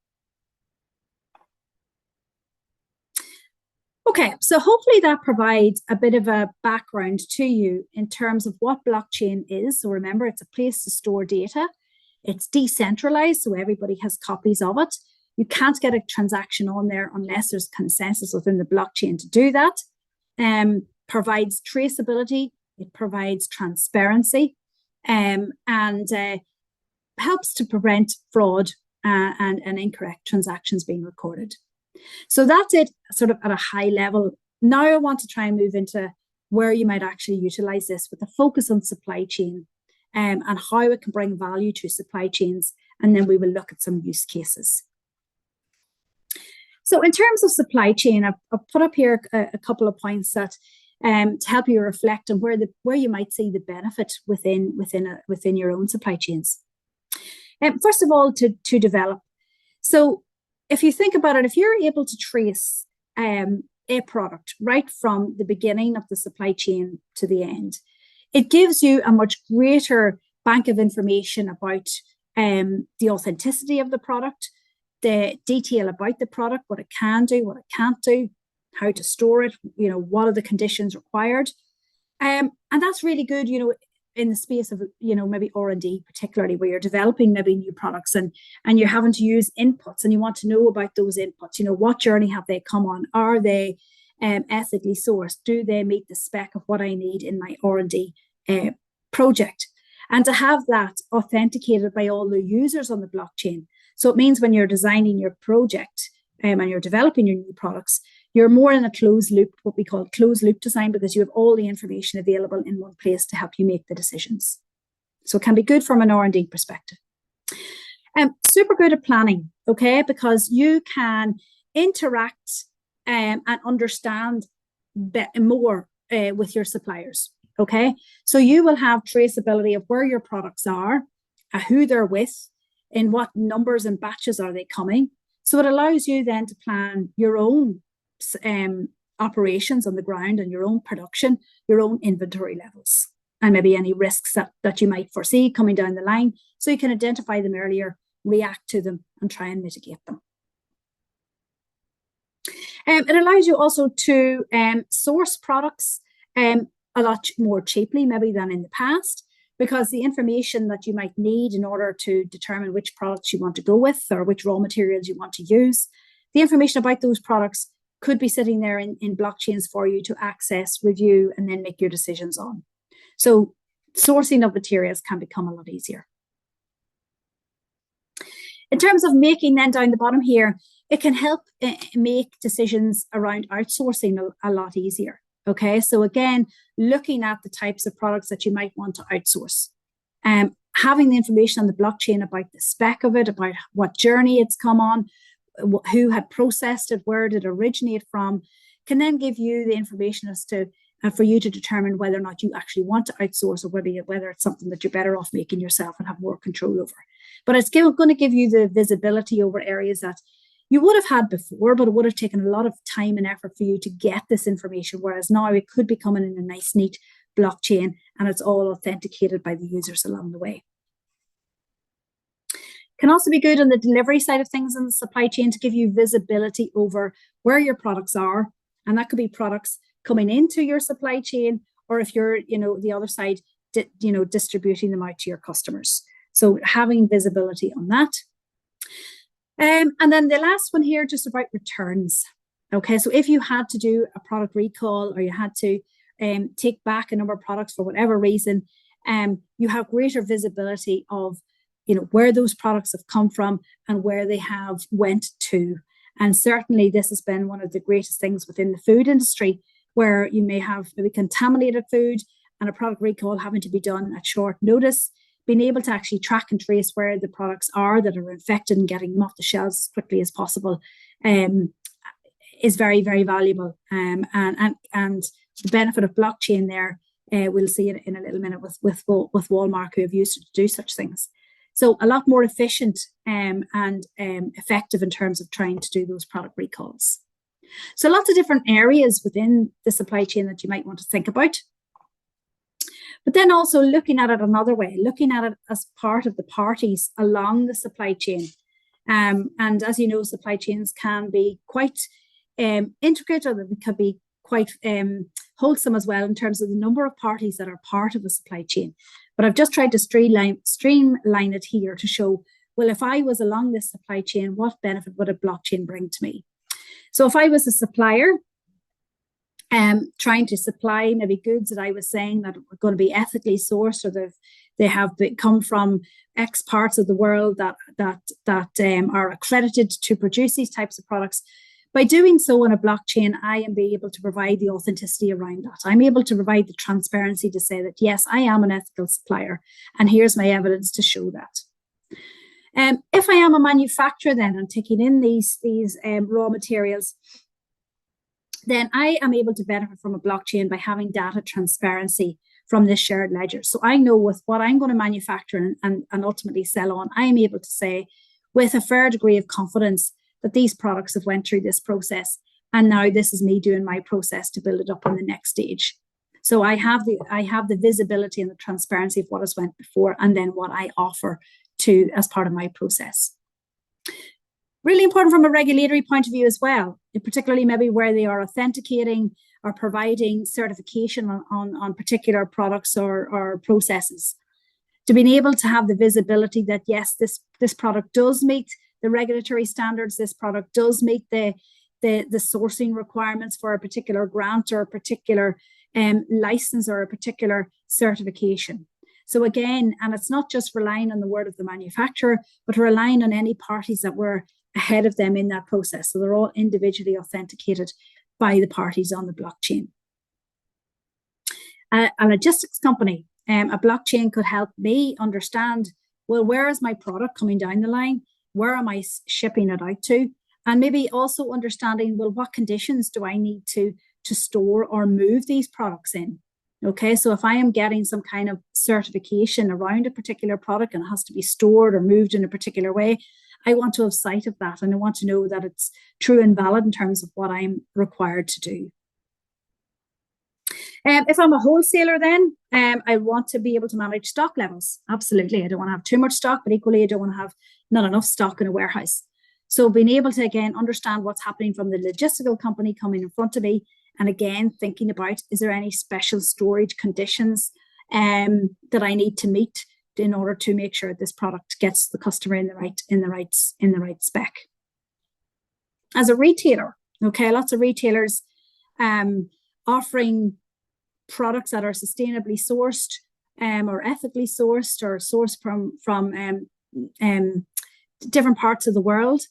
Okay, so hopefully that provides a bit of a background to you in terms of what blockchain is. So remember, it's a place to store data. It's decentralized, so everybody has copies of it. You can't get a transaction on there unless there's consensus within the blockchain to do that. Provides traceability. It provides transparency and helps to prevent fraud and incorrect transactions being recorded. So that's it sort of at a high level. Now I want to try and move into where you might actually utilize this with a focus on supply chain and how it can bring value to supply chains. And then we will look at some use cases. So in terms of supply chain, I've put up here a couple of points that to help you reflect on where you might see the benefit within your own supply chains. First of all, to develop. So if you think about it, if you're able to trace a product right from the beginning of the supply chain to the end, it gives you a much greater bank of information about the authenticity of the product, the detail about the product, what it can do, what it can't do, how to store it, what are the conditions required. And that's really good, in the space of, maybe R&D, particularly where you're developing maybe new products and you're having to use inputs and you want to know about those inputs. What journey have they come on? Are they ethically sourced? Do they meet the spec of what I need in my R&D project? And to have that authenticated by all the users on the blockchain. So it means when you're designing your project and you're developing your new products, you're more in a closed loop, what we call closed loop design, because you have all the information available in one place to help you make the decisions. So it can be good from an R&D perspective. Super good at planning. okay? Because you can interact and understand more with your suppliers, okay? So you will have traceability of where your products are, who they're with, in what numbers and batches are they coming. So it allows you then to plan your own operations on the ground and your own production, your own inventory levels, and maybe any risks that you might foresee coming down the line. So you can identify them earlier, react to them, and try and mitigate them. It allows you also to source products a lot more cheaply maybe than in the past, because the information that you might need in order to determine which products you want to go with or which raw materials you want to use, the information about those products could be sitting there in blockchains for you to access, review, and then make your decisions on. So sourcing of materials can become a lot easier. In terms of making then down the bottom here, it can help make decisions around outsourcing a lot easier. Okay, so again, looking at the types of products that you might want to outsource. Having the information on the blockchain about the spec of it, about what journey it's come on, who had processed it, where did it originate from, can then give you the information as to, for you to determine whether or not you actually want to outsource, or whether it's something that you're better off making yourself and have more control over. But it's going to give you the visibility over areas that you would have had before, but it would have taken a lot of time and effort for you to get this information, whereas now it could be coming in a nice, neat blockchain, and it's all authenticated by the users along the way. Can also be good on the delivery side of things in the supply chain to give you visibility over where your products are, and that could be products coming into your supply chain, or if you're, the other side, distributing them out to your customers. So having visibility on that. And then the last one here, just about returns. Okay, so if you had to do a product recall, or you had to take back a number of products for whatever reason, you have greater visibility of, where those products have come from and where they have went to. And certainly this has been one of the greatest things within the food industry, where you may have maybe contaminated food and a product recall having to be done at short notice. Being able to actually track and trace where the products are that are infected and getting them off the shelves as quickly as possible is very, very valuable. And the benefit of blockchain there, we'll see in a little minute with Walmart, who have used it to do such things. So a lot more efficient and effective in terms of trying to do those product recalls. So lots of different areas within the supply chain that you might want to think about. But then also looking at it another way, looking at it as part of the parties along the supply chain. And as you know, supply chains can be quite intricate, or they can be quite wholesome as well in terms of the number of parties that are part of a supply chain. But I've just tried to streamline it here to show, well, if I was along this supply chain, what benefit would a blockchain bring to me? So if I was a supplier, trying to supply maybe goods that I was saying that are going to be ethically sourced, or they have come from X parts of the world that are accredited to produce these types of products. By doing so on a blockchain, I am able to provide the authenticity around that. I'm able to provide the transparency to say that, yes, I am an ethical supplier, and here's my evidence to show that. If I am a manufacturer then, and taking in these raw materials, then I am able to benefit from a blockchain by having data transparency from this shared ledger. So I know with what I'm going to manufacture and ultimately sell on, I am able to say with a fair degree of confidence that these products have went through this process, and now this is me doing my process to build it up on the next stage. So I have the visibility and the transparency of what has went before, and then what I offer to as part of my process. Really important from a regulatory point of view as well, particularly maybe where they are authenticating or providing certification on particular products or processes. To being able to have the visibility that, yes, this product does meet the regulatory standards, this product does meet the sourcing requirements for a particular grant or a particular license or a particular certification. So again, and it's not just relying on the word of the manufacturer, but relying on any parties that were ahead of them in that process. So they're all individually authenticated by the parties on the blockchain. A logistics company, a blockchain could help me understand, well, where is my product coming down the line? where am I shipping it out to, and maybe also understanding, well, what conditions do I need to store or move these products in? Okay, so if I am getting some kind of certification around a particular product and it has to be stored or moved in a particular way, I want to have sight of that, and I want to know that it's true and valid in terms of what I'm required to do. If I'm a wholesaler, then I want to be able to manage stock levels. Absolutely. I don't want to have too much stock, but equally, I don't want to have not enough stock in a warehouse. So being able to, again, understand what's happening from the logistical company coming in front of me, and again, thinking about, is there any special storage conditions that I need to meet in order to make sure this product gets the customer in the right spec. As a retailer, okay, lots of retailers offering products that are sustainably sourced or ethically sourced or sourced from different parts of the world.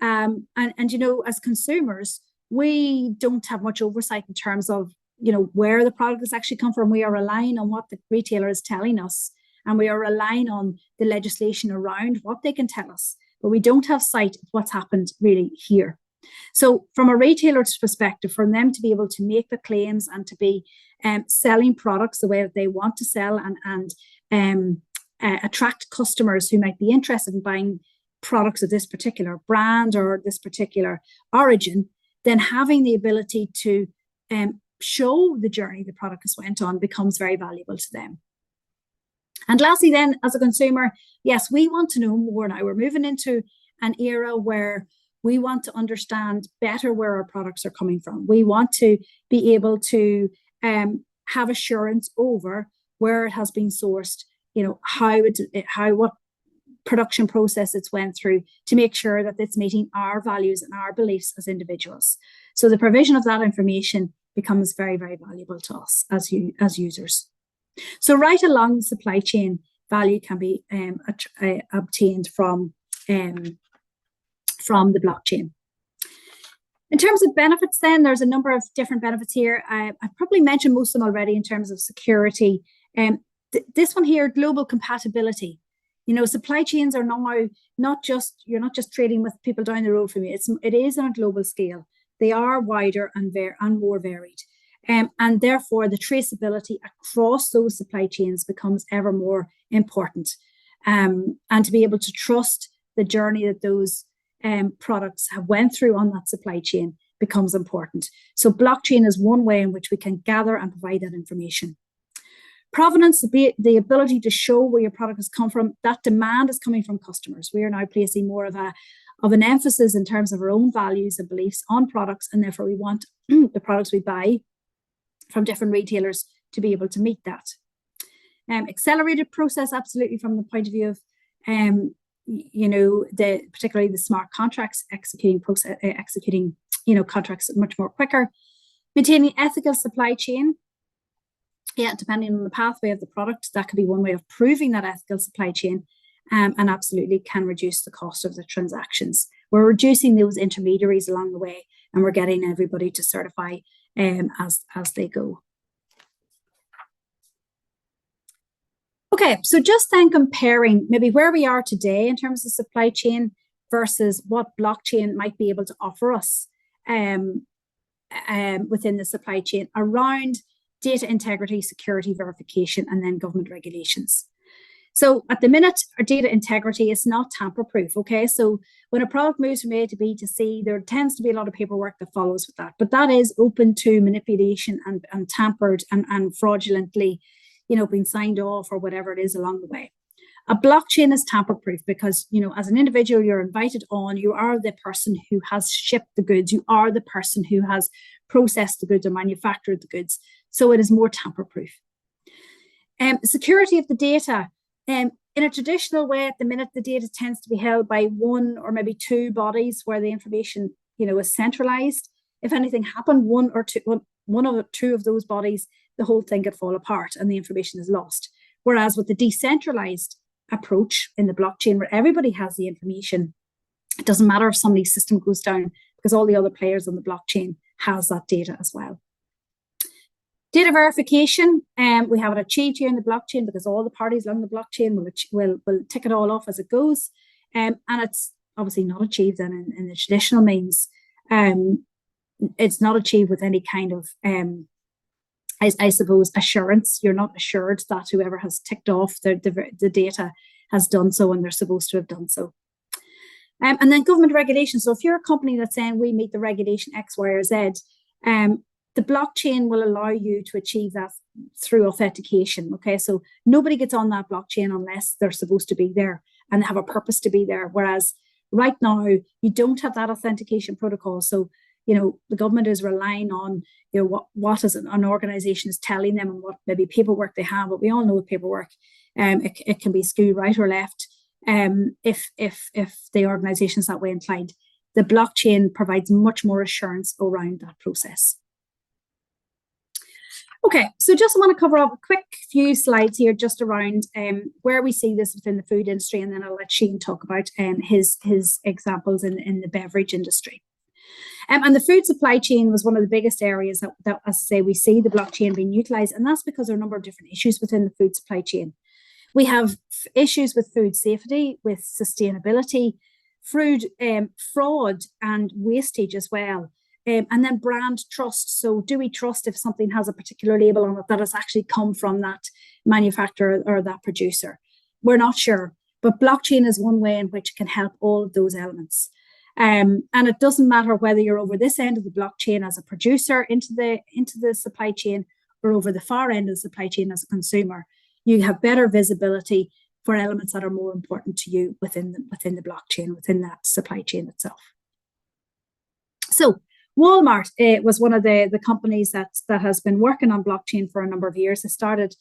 And you know, as consumers, we don't have much oversight in terms of, you know, where the product has actually come from. We are relying on what the retailer is telling us, and we are relying on the legislation around what they can tell us, but we don't have sight of what's happened really here. So from a retailer's perspective, for them to be able to make the claims and to be selling products the way that they want to sell and attract customers who might be interested in buying products of this particular brand or this particular origin, then having the ability to show the journey the product has went on becomes very valuable to them. And lastly, then, as a consumer, yes, we want to know more now. We're moving into an era where we want to understand better where our products are coming from. We want to be able to have assurance over where it has been sourced, you know, what production process it's went through, to make sure that it's meeting our values and our beliefs as individuals. So the provision of that information becomes very, very valuable to us as users. So right along the supply chain, value can be obtained from the blockchain. In terms of benefits, then, there's a number of different benefits here. I probably mentioned most of them already in terms of security. This one here, global compatibility. You know, supply chains are now you're not just trading with people down the road from you. It is on a global scale. They are wider and more varied. And therefore, the traceability across those supply chains becomes ever more important. And to be able to trust the journey that those products have went through on that supply chain becomes important. So blockchain is one way in which we can gather and provide that information. Provenance, the ability to show where your product has come from, that demand is coming from customers. We are now placing more of an emphasis in terms of our own values and beliefs on products, and therefore we want the products we buy from different retailers to be able to meet that. Accelerated process, absolutely, from the point of view of you know, particularly the smart contracts executing contracts much more quicker. Maintaining ethical supply chain. Yeah, depending on the pathway of the product, that could be one way of proving that ethical supply chain, and absolutely can reduce the cost of the transactions. We're reducing those intermediaries along the way, and we're getting everybody to certify as they go. Okay, so just then comparing maybe where we are today in terms of supply chain versus what blockchain might be able to offer us within the supply chain around data integrity, security verification, and then government regulations. So at the minute, our data integrity is not tamper-proof, okay? So when a product moves from A to B to C, there tends to be a lot of paperwork that follows with that, but that is open to manipulation and tampered and fraudulently, you know, being signed off or whatever it is along the way. A blockchain is tamper-proof because, you know, as an individual, you're invited on, you are the person who has shipped the goods, you are the person who has processed the goods or manufactured the goods. So it is more tamper-proof. Security of the data. In a traditional way, at the minute, the data tends to be held by one or maybe two bodies where the information, you know, is centralized. If anything happened, one or two of those bodies, the whole thing could fall apart and the information is lost. Whereas with the decentralized approach in the blockchain, where everybody has the information, it doesn't matter if somebody's system goes down because all the other players on the blockchain has that data as well. Data verification, we have it achieved here in the blockchain because all the parties along the blockchain will tick it all off as it goes. And it's obviously not achieved then in the traditional means. It's not achieved with any kind of, I suppose, assurance. You're not assured that whoever has ticked off the data has done so and they're supposed to have done so. And then government regulation. So if you're a company that's saying we meet the regulation X, Y, or Z, the blockchain will allow you to achieve that through authentication. Okay, so nobody gets on that blockchain unless they're supposed to be there and they have a purpose to be there. Whereas right now, you don't have that authentication protocol. So, the government is relying on, what is an organization is telling them and what maybe paperwork they have. But we all know with paperwork, it can be skewed right or left. If the organization is that way inclined, the blockchain provides much more assurance around that process. Okay, so just want to cover up a quick few slides here just around where we see this within the food industry, and then I'll let Shane talk about his examples in the beverage industry. And the food supply chain was one of the biggest areas that, as I say, we see the blockchain being utilised, and that's because there are a number of different issues within the food supply chain. We have issues with food safety, with sustainability, food fraud and wastage as well. And then brand trust. So do we trust if something has a particular label on it that has actually come from that manufacturer or that producer? We're not sure. But blockchain is one way in which it can help all of those elements. And it doesn't matter whether you're over this end of the blockchain as a producer into the supply chain or over the far end of the supply chain as a consumer. You have better visibility for elements that are more important to you within the blockchain, within that supply chain itself. So Walmart was one of the companies that has been working on blockchain for a number of years. It started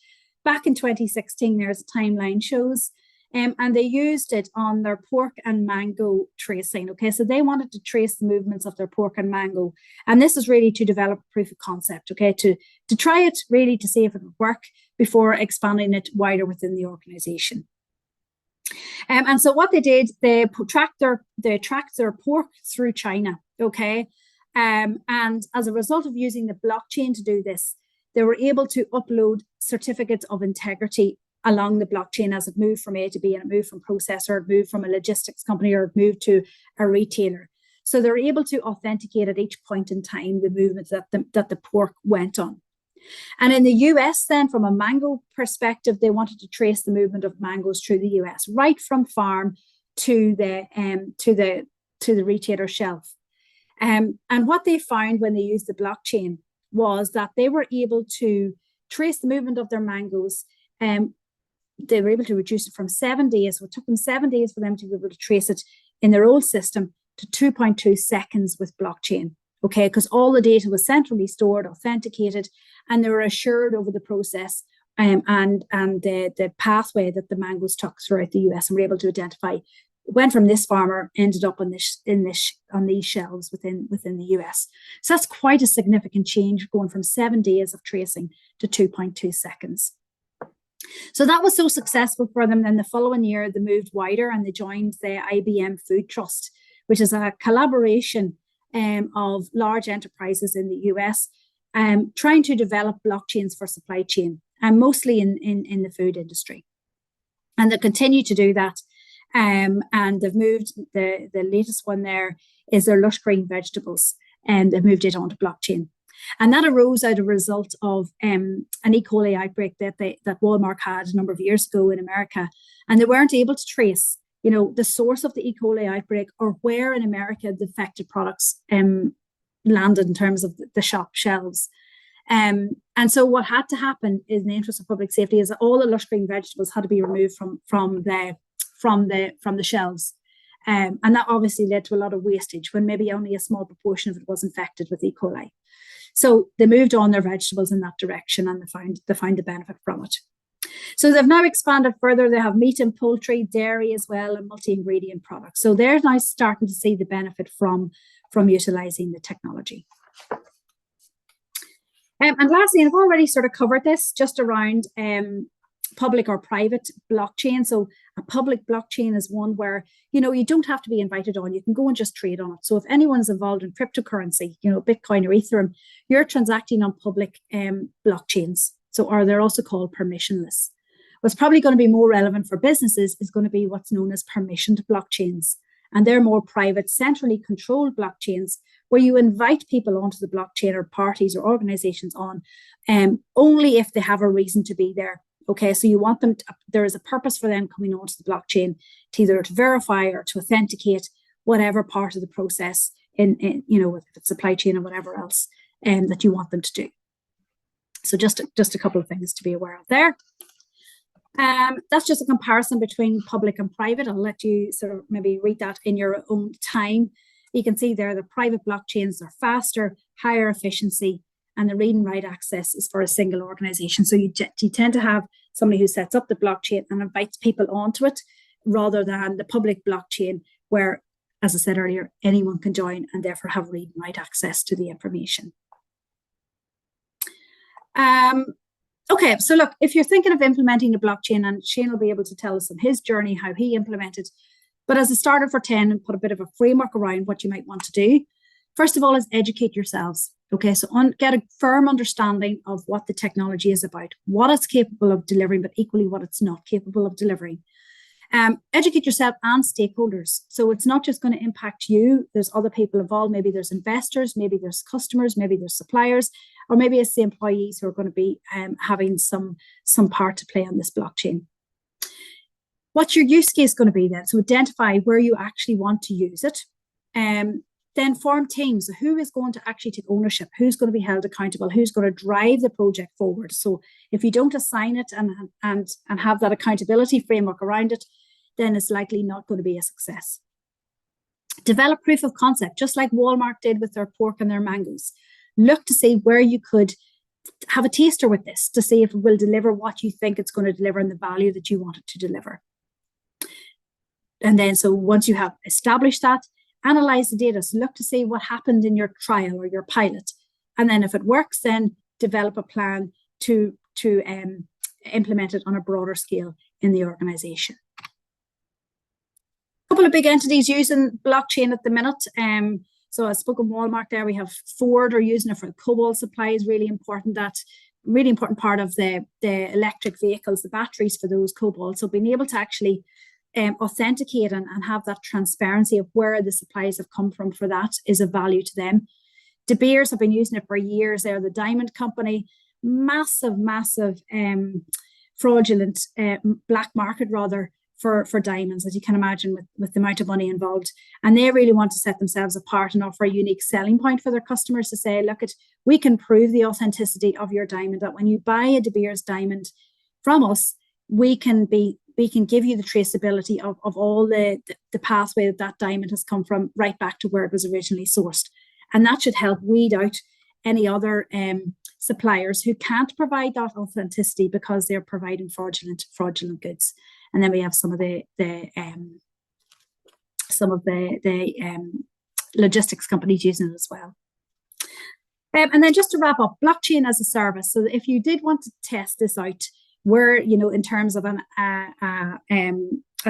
back in 2016, there's a timeline shows, and they used it on their pork and mango tracing. Okay, so they wanted to trace the movements of their pork and mango, and this is really to develop a proof of concept. Okay, to try it really to see if it would work before expanding it wider within the organization. And so what they did, they tracked their pork through China. Okay. And as a result of using the blockchain to do this, they were able to upload certificates of integrity along the blockchain as it moved from A to B, and it moved from processor, it moved from a logistics company, or it moved to a retailer. So they're able to authenticate at each point in time the movement that the pork went on. And in the US, then, from a mango perspective, they wanted to trace the movement of mangoes through the US, right from farm to the retailer shelf. And what they found when they used the blockchain was that they were able to trace the movement of their mangoes. They were able to reduce it from 7 days. So it took them 7 days for them to be able to trace it in their old system to 2.2 seconds with blockchain. Okay, because all the data was centrally stored, authenticated, and they were assured over the process and the pathway that the mangoes took throughout the US, and were able to identify went from this farmer, ended up on these shelves within the US. So that's quite a significant change, going from 7 days of tracing to 2.2 seconds. So that was so successful for them. Then the following year, they moved wider and they joined the IBM Food Trust, which is a collaboration of large enterprises in the US, trying to develop blockchains for supply chain, and mostly in the food industry. And they continue to do that. And they've moved, the latest one there is their lush green vegetables, and they've moved it onto blockchain. And that arose out of a result of an E. coli outbreak that Walmart had a number of years ago in America, and they weren't able to trace, the source of the E. coli outbreak, or where in America the affected products landed in terms of the shop shelves. And so what had to happen, in the interest of public safety, is that all the lush green vegetables had to be removed from the shelves. And that obviously led to a lot of wastage when maybe only a small proportion of it was infected with E. coli. So they moved on their vegetables in that direction, and they found the benefit from it. So they've now expanded further. They have meat and poultry, dairy as well, and multi-ingredient products. So they're now starting to see the benefit from utilising the technology. And lastly, and I've already sort of covered this, just around public or private blockchain. So a public blockchain is one where, you don't have to be invited on. You can go and just trade on it. So if anyone's involved in cryptocurrency, Bitcoin or Ethereum, you're transacting on public blockchains. Or they're also called permissionless. What's probably going to be more relevant for businesses is going to be what's known as permissioned blockchains. And they're more private, centrally controlled blockchains where you invite people onto the blockchain, or parties or organizations on, only if they have a reason to be there. Okay, so you want them to, there is a purpose for them coming onto the blockchain, to either to verify or to authenticate whatever part of the process in if it's supply chain or whatever else that you want them to do. So just a couple of things to be aware of there. That's just a comparison between public and private. I'll let you sort of maybe read that in your own time. You can see there the private blockchains are faster, higher efficiency, and the read and write access is for a single organization. So you tend to have somebody who sets up the blockchain and invites people onto it, rather than the public blockchain where, as I said earlier, anyone can join and therefore have read and write access to the information. Okay, so look, if you're thinking of implementing a blockchain, and Shane will be able to tell us on his journey how he implemented, but as a starter for 10 and put a bit of a framework around what you might want to do, first of all is educate yourselves. Okay, so get a firm understanding of what the technology is about, what it's capable of delivering, but equally what it's not capable of delivering. Educate yourself and stakeholders. So it's not just going to impact you. There's other people involved. Maybe there's investors, maybe there's customers, maybe there's suppliers, or maybe it's the employees who are going to be having some part to play on this blockchain. What's your use case going to be then? So identify where you actually want to use it. Then form teams. So who is going to actually take ownership? Who's going to be held accountable? Who's going to drive the project forward? So if you don't assign it and have that accountability framework around it, then it's likely not going to be a success. Develop proof of concept, just like Walmart did with their pork and their mangoes. Look to see where you could have a taster with this to see if it will deliver what you think it's going to deliver and the value that you want it to deliver. And then, so once you have established that, analyze the data. So look to see what happened in your trial or your pilot. And then if it works, then develop a plan to implement it on a broader scale in the organization. A couple of big entities using blockchain at the minute. So I spoke of Walmart there. We have Ford are using it for cobalt supply, is really important. That's really important part of the electric vehicles, the batteries for those cobalt. So being able to actually authenticate and have that transparency of where the supplies have come from for that is of value to them. De Beers have been using it for years. They're the diamond company, massive fraudulent black market rather for diamonds, as you can imagine, with the amount of money involved. And they really want to set themselves apart and offer a unique selling point for their customers to say, look, we can prove the authenticity of your diamond, that when you buy a De Beers diamond from us, we can give you the traceability of all the pathway that diamond has come from, right back to where it was originally sourced. And that should help weed out any other suppliers who can't provide that authenticity because they're providing fraudulent goods. And then we have some of the logistics companies using it as well. And then just to wrap up, blockchain as a service. So if you did want to test this out, where, in terms of a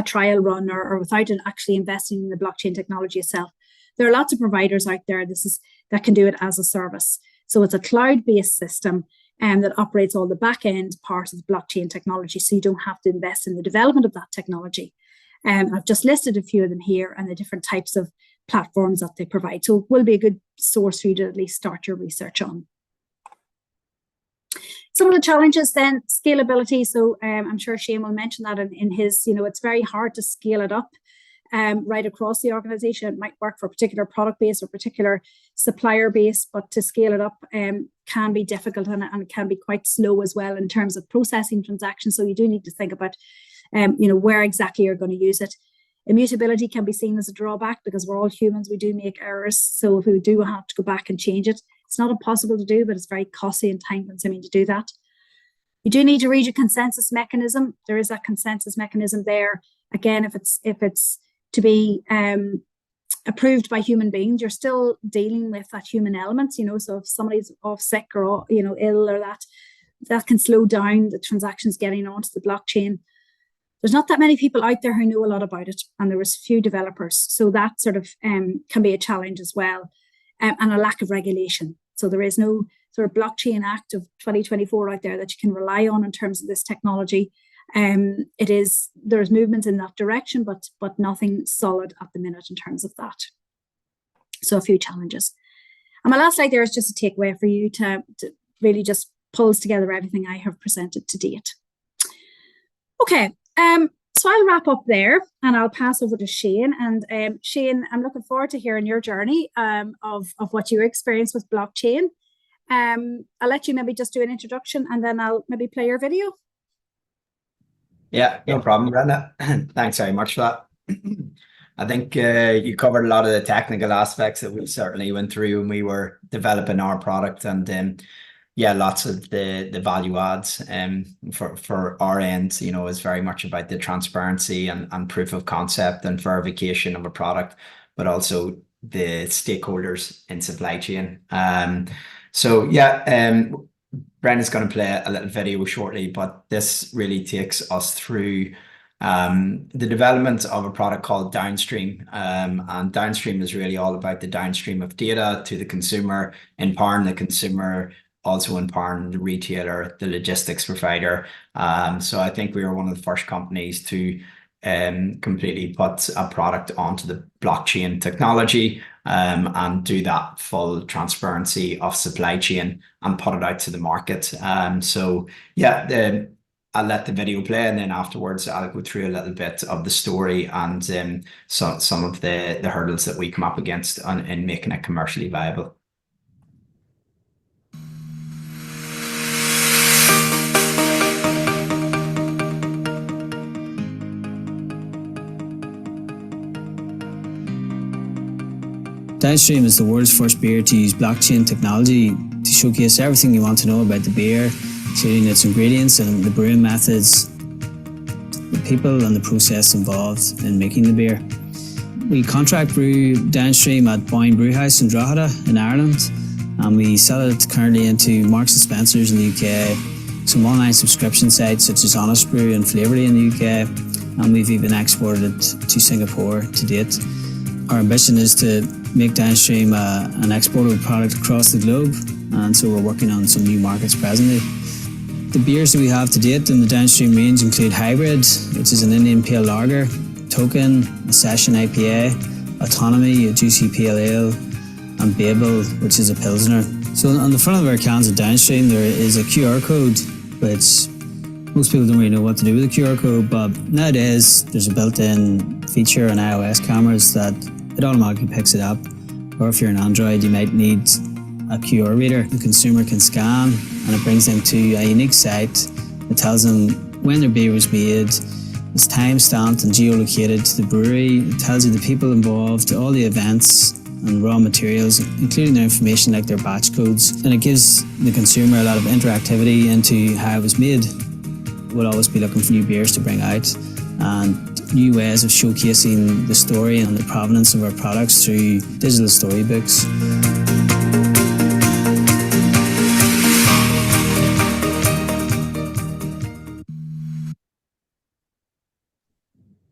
trial run or without actually investing in the blockchain technology itself, there are lots of providers out there that can do it as a service. So it's a cloud-based system that operates all the back-end parts of the blockchain technology, so you don't have to invest in the development of that technology. I've just listed a few of them here and the different types of platforms that they provide. So it will be a good source for you to at least start your research on. Some of the challenges then, scalability. So I'm sure Shane will mention that in his, it's very hard to scale it up right across the organization. It might work for a particular product base or particular supplier base, but to scale it up can be difficult and can be quite slow as well in terms of processing transactions. So you do need to think about, where exactly you're going to use it. Immutability can be seen as a drawback because we're all humans. We do make errors. So if we do have to go back and change it, it's not impossible to do, but it's very costly and time-consuming to do that. You do need to reach a consensus mechanism. There is that consensus mechanism there. Again, if it's to be approved by human beings, you're still dealing with that human element. So if somebody's off sick or ill or that can slow down the transactions getting onto the blockchain. There's not that many people out there who know a lot about it, and there was few developers. So that sort of can be a challenge as well, and a lack of regulation. So there is no sort of blockchain act of 2024 out there that you can rely on in terms of this technology. There's movements in that direction, but nothing solid at the minute in terms of that. So a few challenges. And my last slide there is just a takeaway for you to really just pulls together everything I have presented to date. Okay, so I'll wrap up there and I'll pass over to Shane. And Shane, I'm looking forward to hearing your journey of what you experienced with blockchain. I'll let you maybe just do an introduction and then I'll maybe play your video. Yeah, no problem, Brenda. Thanks very much for that. I think you covered a lot of the technical aspects that we certainly went through when we were developing our product, and yeah, lots of the value adds for our end, you know, is very much about the transparency and proof of concept and verification of a product, but also the stakeholders in supply chain. So yeah, Brendan's going to play a little video shortly, but this really takes us through the development of a product called Downstream. And Downstream is really all about the downstream of data to the consumer, empowering the consumer, also empowering the retailer, the logistics provider. So I think we were one of the first companies to completely put a product onto the blockchain technology and do that full transparency of supply chain and put it out to the market. So yeah, I'll let the video play, and then afterwards I'll go through a little bit of the story and some of the hurdles that we come up against in making it commercially viable. Downstream is the world's first beer to use blockchain technology to showcase everything you want to know about the beer, including its ingredients and the brewing methods, the people and the process involved in making the beer. We contract brew Downstream at Boyne Brewhouse in Drogheda in Ireland, and we sell it currently into Marks and Spencer's in the UK, some online subscription sites such as Honest Brew and Flavorly in the UK, and we've even exported it to Singapore to date. Our ambition is to make Downstream an exportable product across the globe, and so we're working on some new markets presently. The beers that we have to date in the Downstream range include Hybrid, which is an Indian Pale Lager, Token, a Session IPA, Autonomy, a Juicy Pale Ale, and Babel, which is a Pilsner. So on the front of our cans of Downstream there is a QR code, which most people don't really know what to do with the QR code, but nowadays there's a built-in feature on iOS cameras that it automatically picks it up. Or if you're an Android, you might need a QR reader the consumer can scan, and it brings them to a unique site that tells them when their beer was made. It's time-stamped and geolocated to the brewery. It tells you the people involved, all the events and raw materials, including their information like their batch codes. And it gives the consumer a lot of interactivity into how it was made. We'll always be looking for new beers to bring out and new ways of showcasing the story and the provenance of our products through digital storybooks.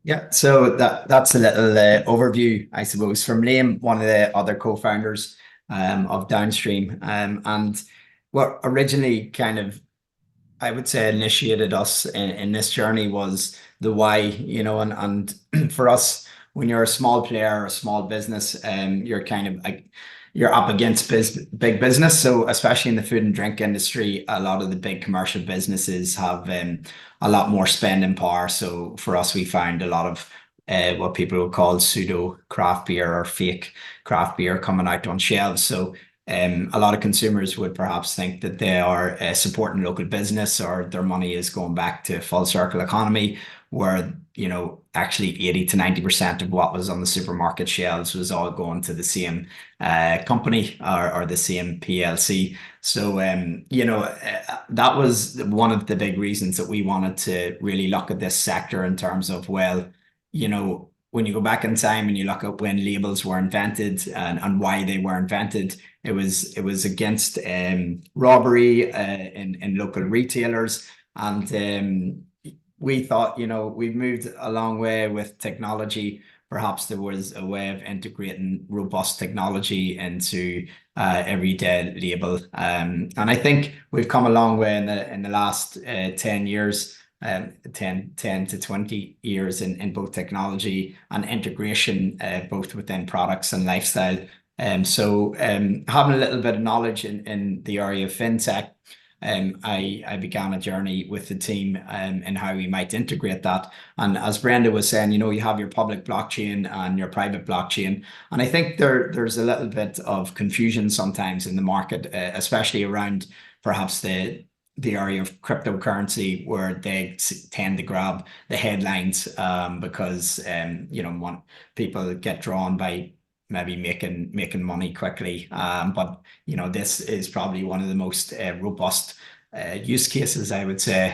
Yeah, so that's a little overview, I suppose, from Liam, one of the other co-founders of Downstream, and what originally kind of, I would say, initiated us in this journey was the why, you know, and for us, when you're a small player or a small business, you're kind of like, you're up against big business. So especially in the food and drink industry, a lot of the big commercial businesses have a lot more spending power. So for us, we found a lot of what people would call pseudo craft beer or fake craft beer coming out on shelves. So a lot of consumers would perhaps think that they are supporting local business or their money is going back to full circle economy, where, you know, actually 80 to 90% of what was on the supermarket shelves was all going to the same company or the same PLC. So, you know, that was one of the big reasons that we wanted to really look at this sector in terms of, well, you know, when you go back in time and you look at when labels were invented and why they were invented, it was against robbery in local retailers. And we thought, you know, we've moved a long way with technology. Perhaps there was a way of integrating robust technology into everyday label. And I think we've come a long way in the last 10 years 10 to 20 years in both technology and integration, both within products and lifestyle. So having a little bit of knowledge in the area of fintech, I began a journey with the team in how we might integrate that. And as Brenda was saying, you have your public blockchain and your private blockchain. And I think there's a little bit of confusion sometimes in the market, especially around perhaps the area of cryptocurrency, where they tend to grab the headlines because people get drawn by maybe making money quickly. But this is probably one of the most robust use cases, I would say.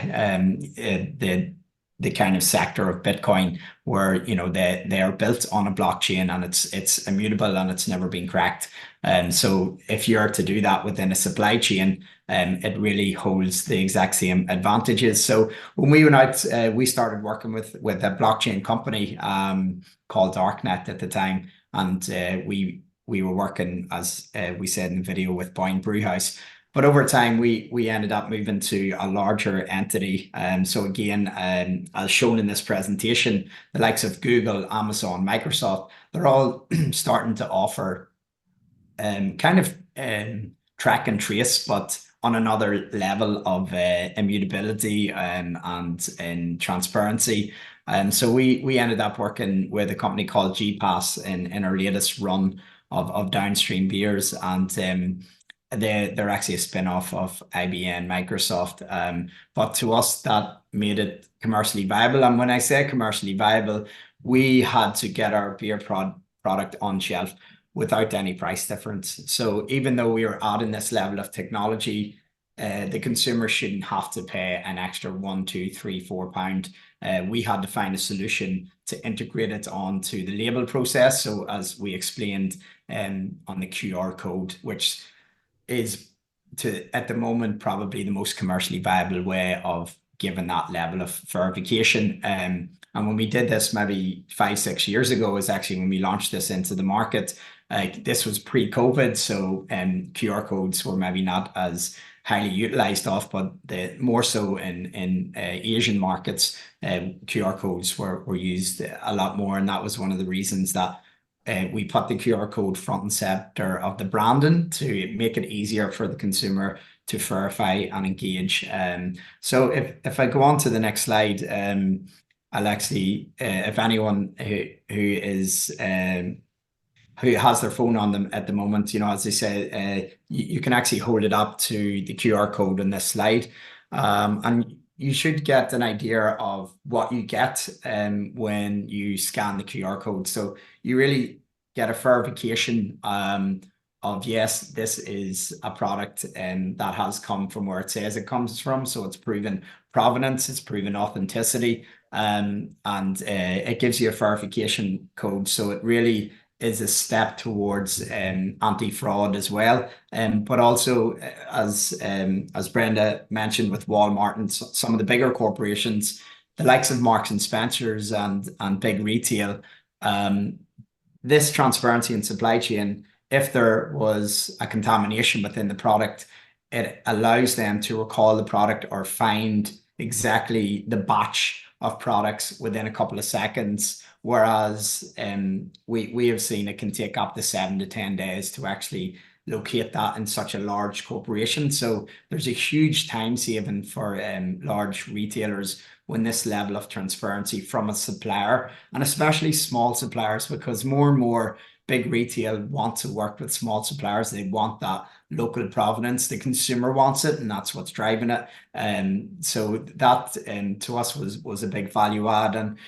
The kind of sector of Bitcoin where they are built on a blockchain, and it's immutable and it's never been cracked. And so if you're to do that within a supply chain, it really holds the exact same advantages. So when we went out, we started working with a blockchain company called Darknet at the time, and we were working, as we said in the video, with Boyne Brewhouse. But over time, we ended up moving to a larger entity. So again, as shown in this presentation, the likes of Google, Amazon, Microsoft, they're all starting to offer kind of track and trace, but on another level of immutability and transparency. So we ended up working with a company called GPass in our latest run of downstream beers, and they're actually a spin-off of IBM, Microsoft. But to us, that made it commercially viable. And when I say commercially viable, we had to get our beer product on shelf without any price difference. So even though we were adding this level of technology, the consumer shouldn't have to pay an extra £1, £2, £3, £4. We had to find a solution to integrate it onto the label process. So as we explained on the QR code, which is at the moment probably the most commercially viable way of giving that level of verification. And when we did this maybe 5-6 years ago is actually when we launched this into the market. This was pre-COVID, so QR codes were maybe not as highly utilized off, but more so in Asian markets, QR codes were used a lot more, and that was one of the reasons that we put the QR code front and center of the branding to make it easier for the consumer to verify and engage. So if I go on to the next slide, I'll actually, if anyone who has their phone on them at the moment, as I say, you can actually hold it up to the QR code on this slide, and you should get an idea of what you get when you scan the QR code. So you really get a verification of, yes, this is a product that has come from where it says it comes from. So it's proven provenance, it's proven authenticity, and it gives you a verification code. So it really is a step towards anti-fraud as well. But also, as Brenda mentioned with Walmart and some of the bigger corporations, the likes of Marks and Spencer's and big retail, this transparency in supply chain, if there was a contamination within the product, it allows them to recall the product or find exactly the batch of products within a couple of seconds. Whereas we have seen it can take up to 7 to 10 days to actually locate that in such a large corporation. So there's a huge time saving for large retailers when this level of transparency from a supplier, and especially small suppliers, because more and more big retail want to work with small suppliers. They want that local provenance. The consumer wants it, and that's what's driving it. So that to us was a big value add. And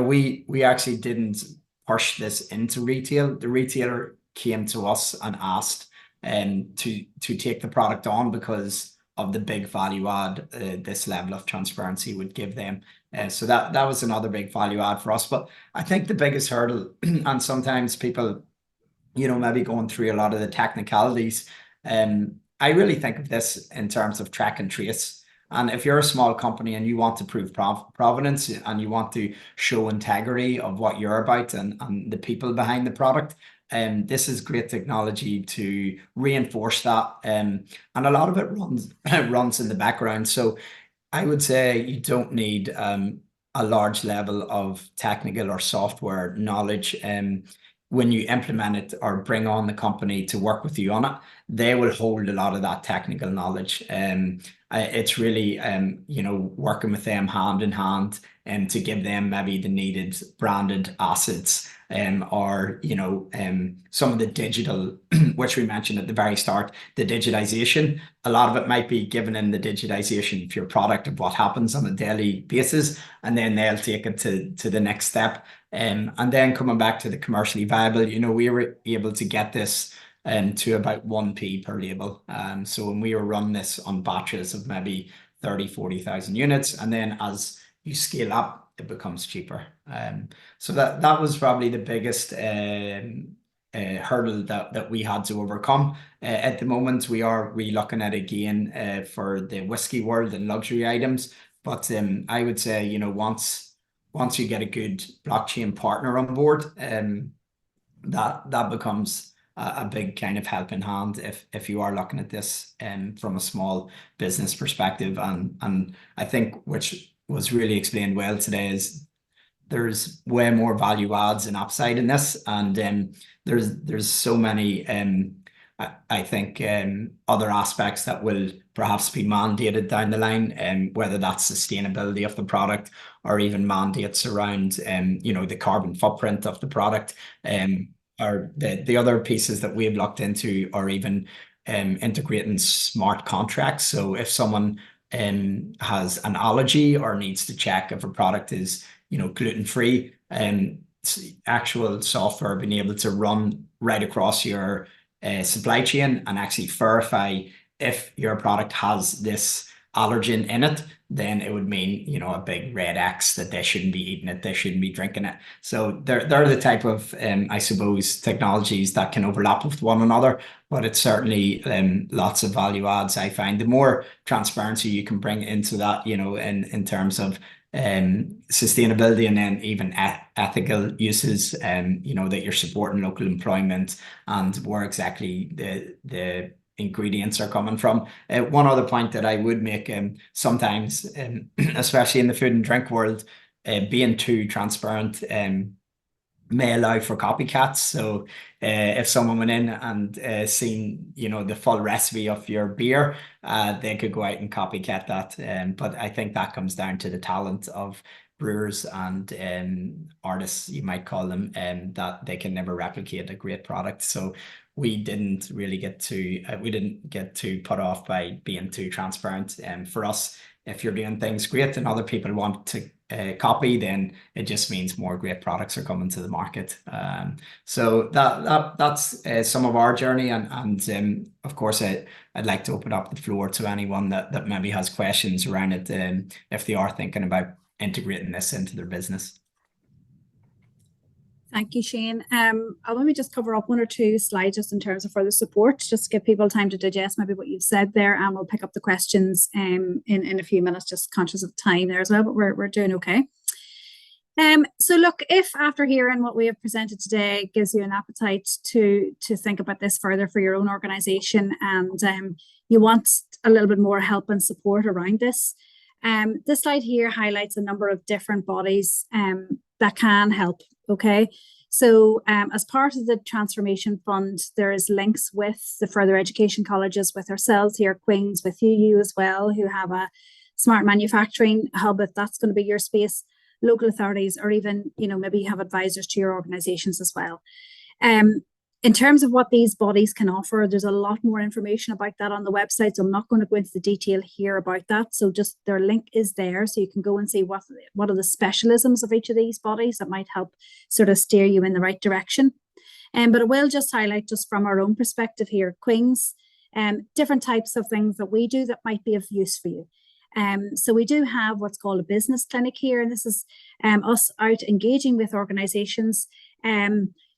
we actually didn't push this into retail. The retailer came to us and asked to take the product on because of the big value add this level of transparency would give them. So that was another big value add for us. But I think the biggest hurdle, and sometimes people, maybe going through a lot of the technicalities, I really think of this in terms of track and trace. And if you're a small company and you want to prove provenance and you want to show integrity of what you're about and the people behind the product, this is great technology to reinforce that. And a lot of it runs in the background. So I would say you don't need a large level of technical or software knowledge. When you implement it or bring on the company to work with you on it, they will hold a lot of that technical knowledge. It's really, working with them hand in hand and to give them maybe the needed branded assets, or some of the digital, which we mentioned at the very start, the digitization. A lot of it might be given in the digitization of your product, of what happens on a daily basis, and then they'll take it to the next step. And then coming back to the commercially viable, we were able to get this to about 1p per label. So when we were running this on batches of maybe 30,000-40,000 units, and then as you scale up, it becomes cheaper. So that was probably the biggest hurdle that we had to overcome. At the moment, we are looking at again for the whiskey world and luxury items. But I would say, once you get a good blockchain partner on board, that becomes a big kind of helping hand if you are looking at this from a small business perspective. And I think, which was really explained well today, is there's way more value adds and upside in this, and there's so many I think other aspects that will perhaps be mandated down the line, whether that's sustainability of the product or even mandates around the carbon footprint of the product, or the other pieces that we've looked into, or even integrating smart contracts. So if someone has an allergy or needs to check if a product is gluten-free, actual software being able to run right across your supply chain and actually verify if your product has this allergen in it, then it would mean a big red X that they shouldn't be eating it, they shouldn't be drinking it. So they're the type of I suppose technologies that can overlap with one another, but it's certainly lots of value adds. I find the more transparency you can bring into that, in terms of sustainability, and then even ethical uses, that you're supporting local employment and where exactly the ingredients are coming from. One other point that I would make, sometimes, especially in the food and drink world, being too transparent may allow for copycats. So if someone went in and seen the full recipe of your beer, they could go out and copycat that. But I think that comes down to the talent of brewers and artists, you might call them, that they can never replicate a great product. So we didn't get too put off by being too transparent. And for us, if you're doing things great and other people want to copy, then it just means more great products are coming to the market. So that's some of our journey, and of course I'd like to open up the floor to anyone that maybe has questions around it, if they are thinking about integrating this into their business. Thank you, Shane. I'll maybe just cover up one or two slides just in terms of further support, just to give people time to digest maybe what you've said there, and we'll pick up the questions in a few minutes, just conscious of time there as well, but we're doing okay. So look, if after hearing what we have presented today gives you an appetite to think about this further for your own organization, and you want a little bit more help and support around this, this slide here highlights a number of different bodies that can help. Okay, so as part of the Transformation Fund, there is links with the further education colleges, with ourselves here at Queen's, with you as well, who have a smart manufacturing hub, if that's going to be your space, local authorities, or even maybe you have advisors to your organizations as well. In terms of what these bodies can offer, there's a lot more information about that on the website, so I'm not going to go into the detail here about that. So just their link is there, so you can go and see what are the specialisms of each of these bodies that might help sort of steer you in the right direction. But I will just highlight, just from our own perspective here at Queen's, different types of things that we do that might be of use for you. So we do have what's called a business clinic here, and this is us out engaging with organizations,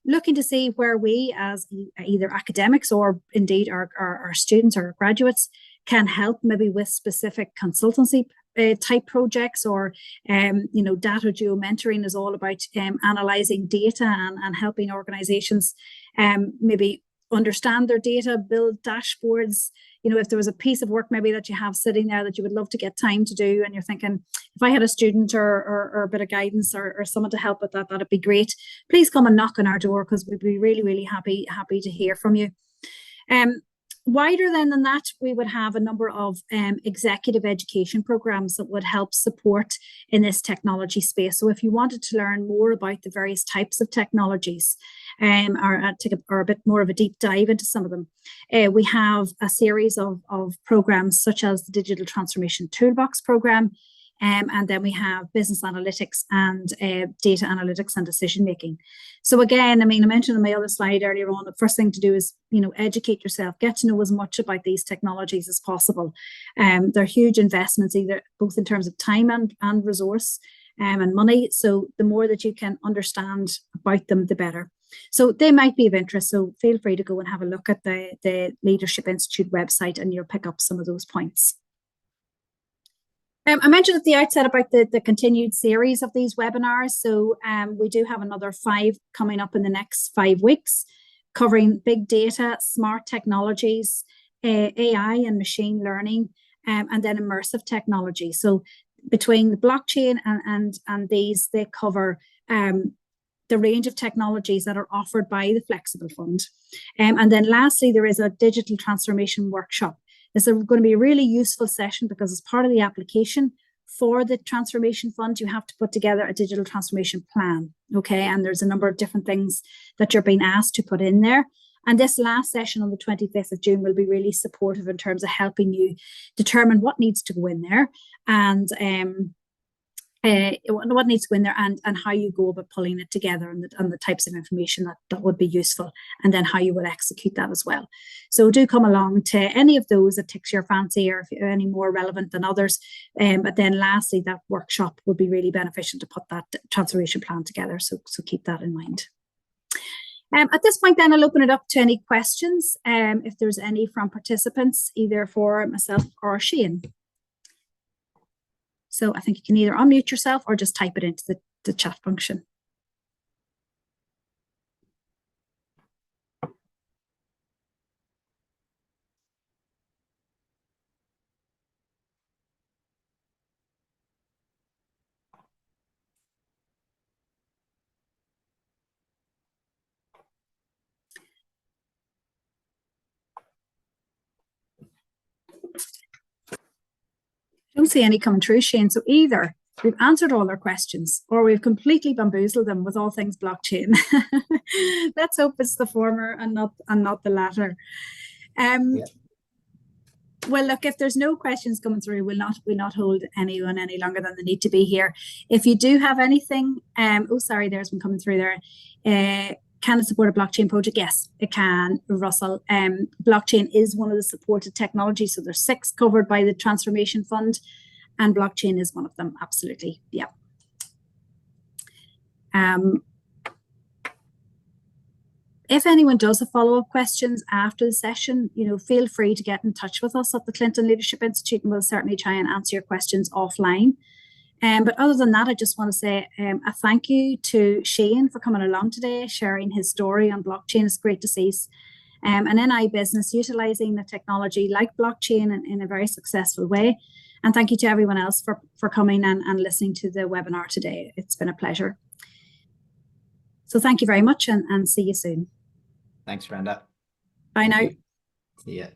looking to see where we, as either academics or indeed our students or our graduates, can help maybe with specific consultancy type projects, or data geo-mentoring is all about analysing data and helping organisations maybe understand their data, build dashboards. You know, if there was a piece of work maybe that you have sitting there that you would love to get time to do, and you're thinking, if I had a student or a bit of guidance or someone to help with that, that'd be great. Please come and knock on our door, because we'd be really, really happy to hear from you. Wider than that, we would have a number of executive education programs that would help support in this technology space. So if you wanted to learn more about the various types of technologies, or take a bit more of a deep dive into some of them, we have a series of programs such as the Digital Transformation Toolbox program, and then we have business analytics and data analytics and decision making. So again, I mean, I mentioned on my other slide earlier on, the first thing to do is, you know, educate yourself, get to know as much about these technologies as possible. They're huge investments, either both in terms of time and resource and money. So the more that you can understand about them, the better. So they might be of interest. So feel free to go and have a look at the Leadership Institute website, and you'll pick up some of those points. I mentioned at the outset about the continued series of these webinars. So we do have another 5 coming up in the next 5 weeks, covering big data, smart technologies, AI and machine learning, and then immersive technology. So between the blockchain and these, they cover the range of technologies that are offered by the Flexible Fund. And then lastly, there is a digital transformation workshop. This is going to be a really useful session, because as part of the application for the transformation fund, you have to put together a digital transformation plan. Okay, and there's a number of different things that you're being asked to put in there. And this last session on the 25th of June will be really supportive in terms of helping you determine what needs to go in there, and what needs to go in there, and how you go about pulling it together, and the types of information that would be useful, and then how you would execute that as well. So do come along to any of those that takes your fancy, or if you're any more relevant than others. But then lastly, that workshop would be really beneficial to put that transformation plan together. So keep that in mind. At this point, then, I'll open it up to any questions, if there's any from participants, either for myself or Shane. So I think you can either unmute yourself or just type it into the chat function. I don't see any coming through, Shane. So either we've answered all their questions, or we've completely bamboozled them with all things blockchain. Let's hope it's the former and not the latter. Yeah. Well, look, if there's no questions coming through, we'll not hold anyone any longer than they need to be here. If you do have anything, oh, sorry, there's one coming through there. Can it support a blockchain project? Yes, it can, Russell. Blockchain is one of the supported technologies. So there's 6 covered by the Transformation Fund, and blockchain is one of them. Absolutely. Yeah. If anyone does have follow-up questions after the session, you know, feel free to get in touch with us at the Clinton Leadership Institute, and we'll certainly try and answer your questions offline. But other than that, I just want to say a thank you to Shane for coming along today, sharing his story on blockchain. It's great to see an NI business utilising the technology like blockchain in a very successful way. And thank you to everyone else for coming and listening to the webinar today. It's been a pleasure. So thank you very much, and see you soon. Thanks, Brenda. Bye now. See ya.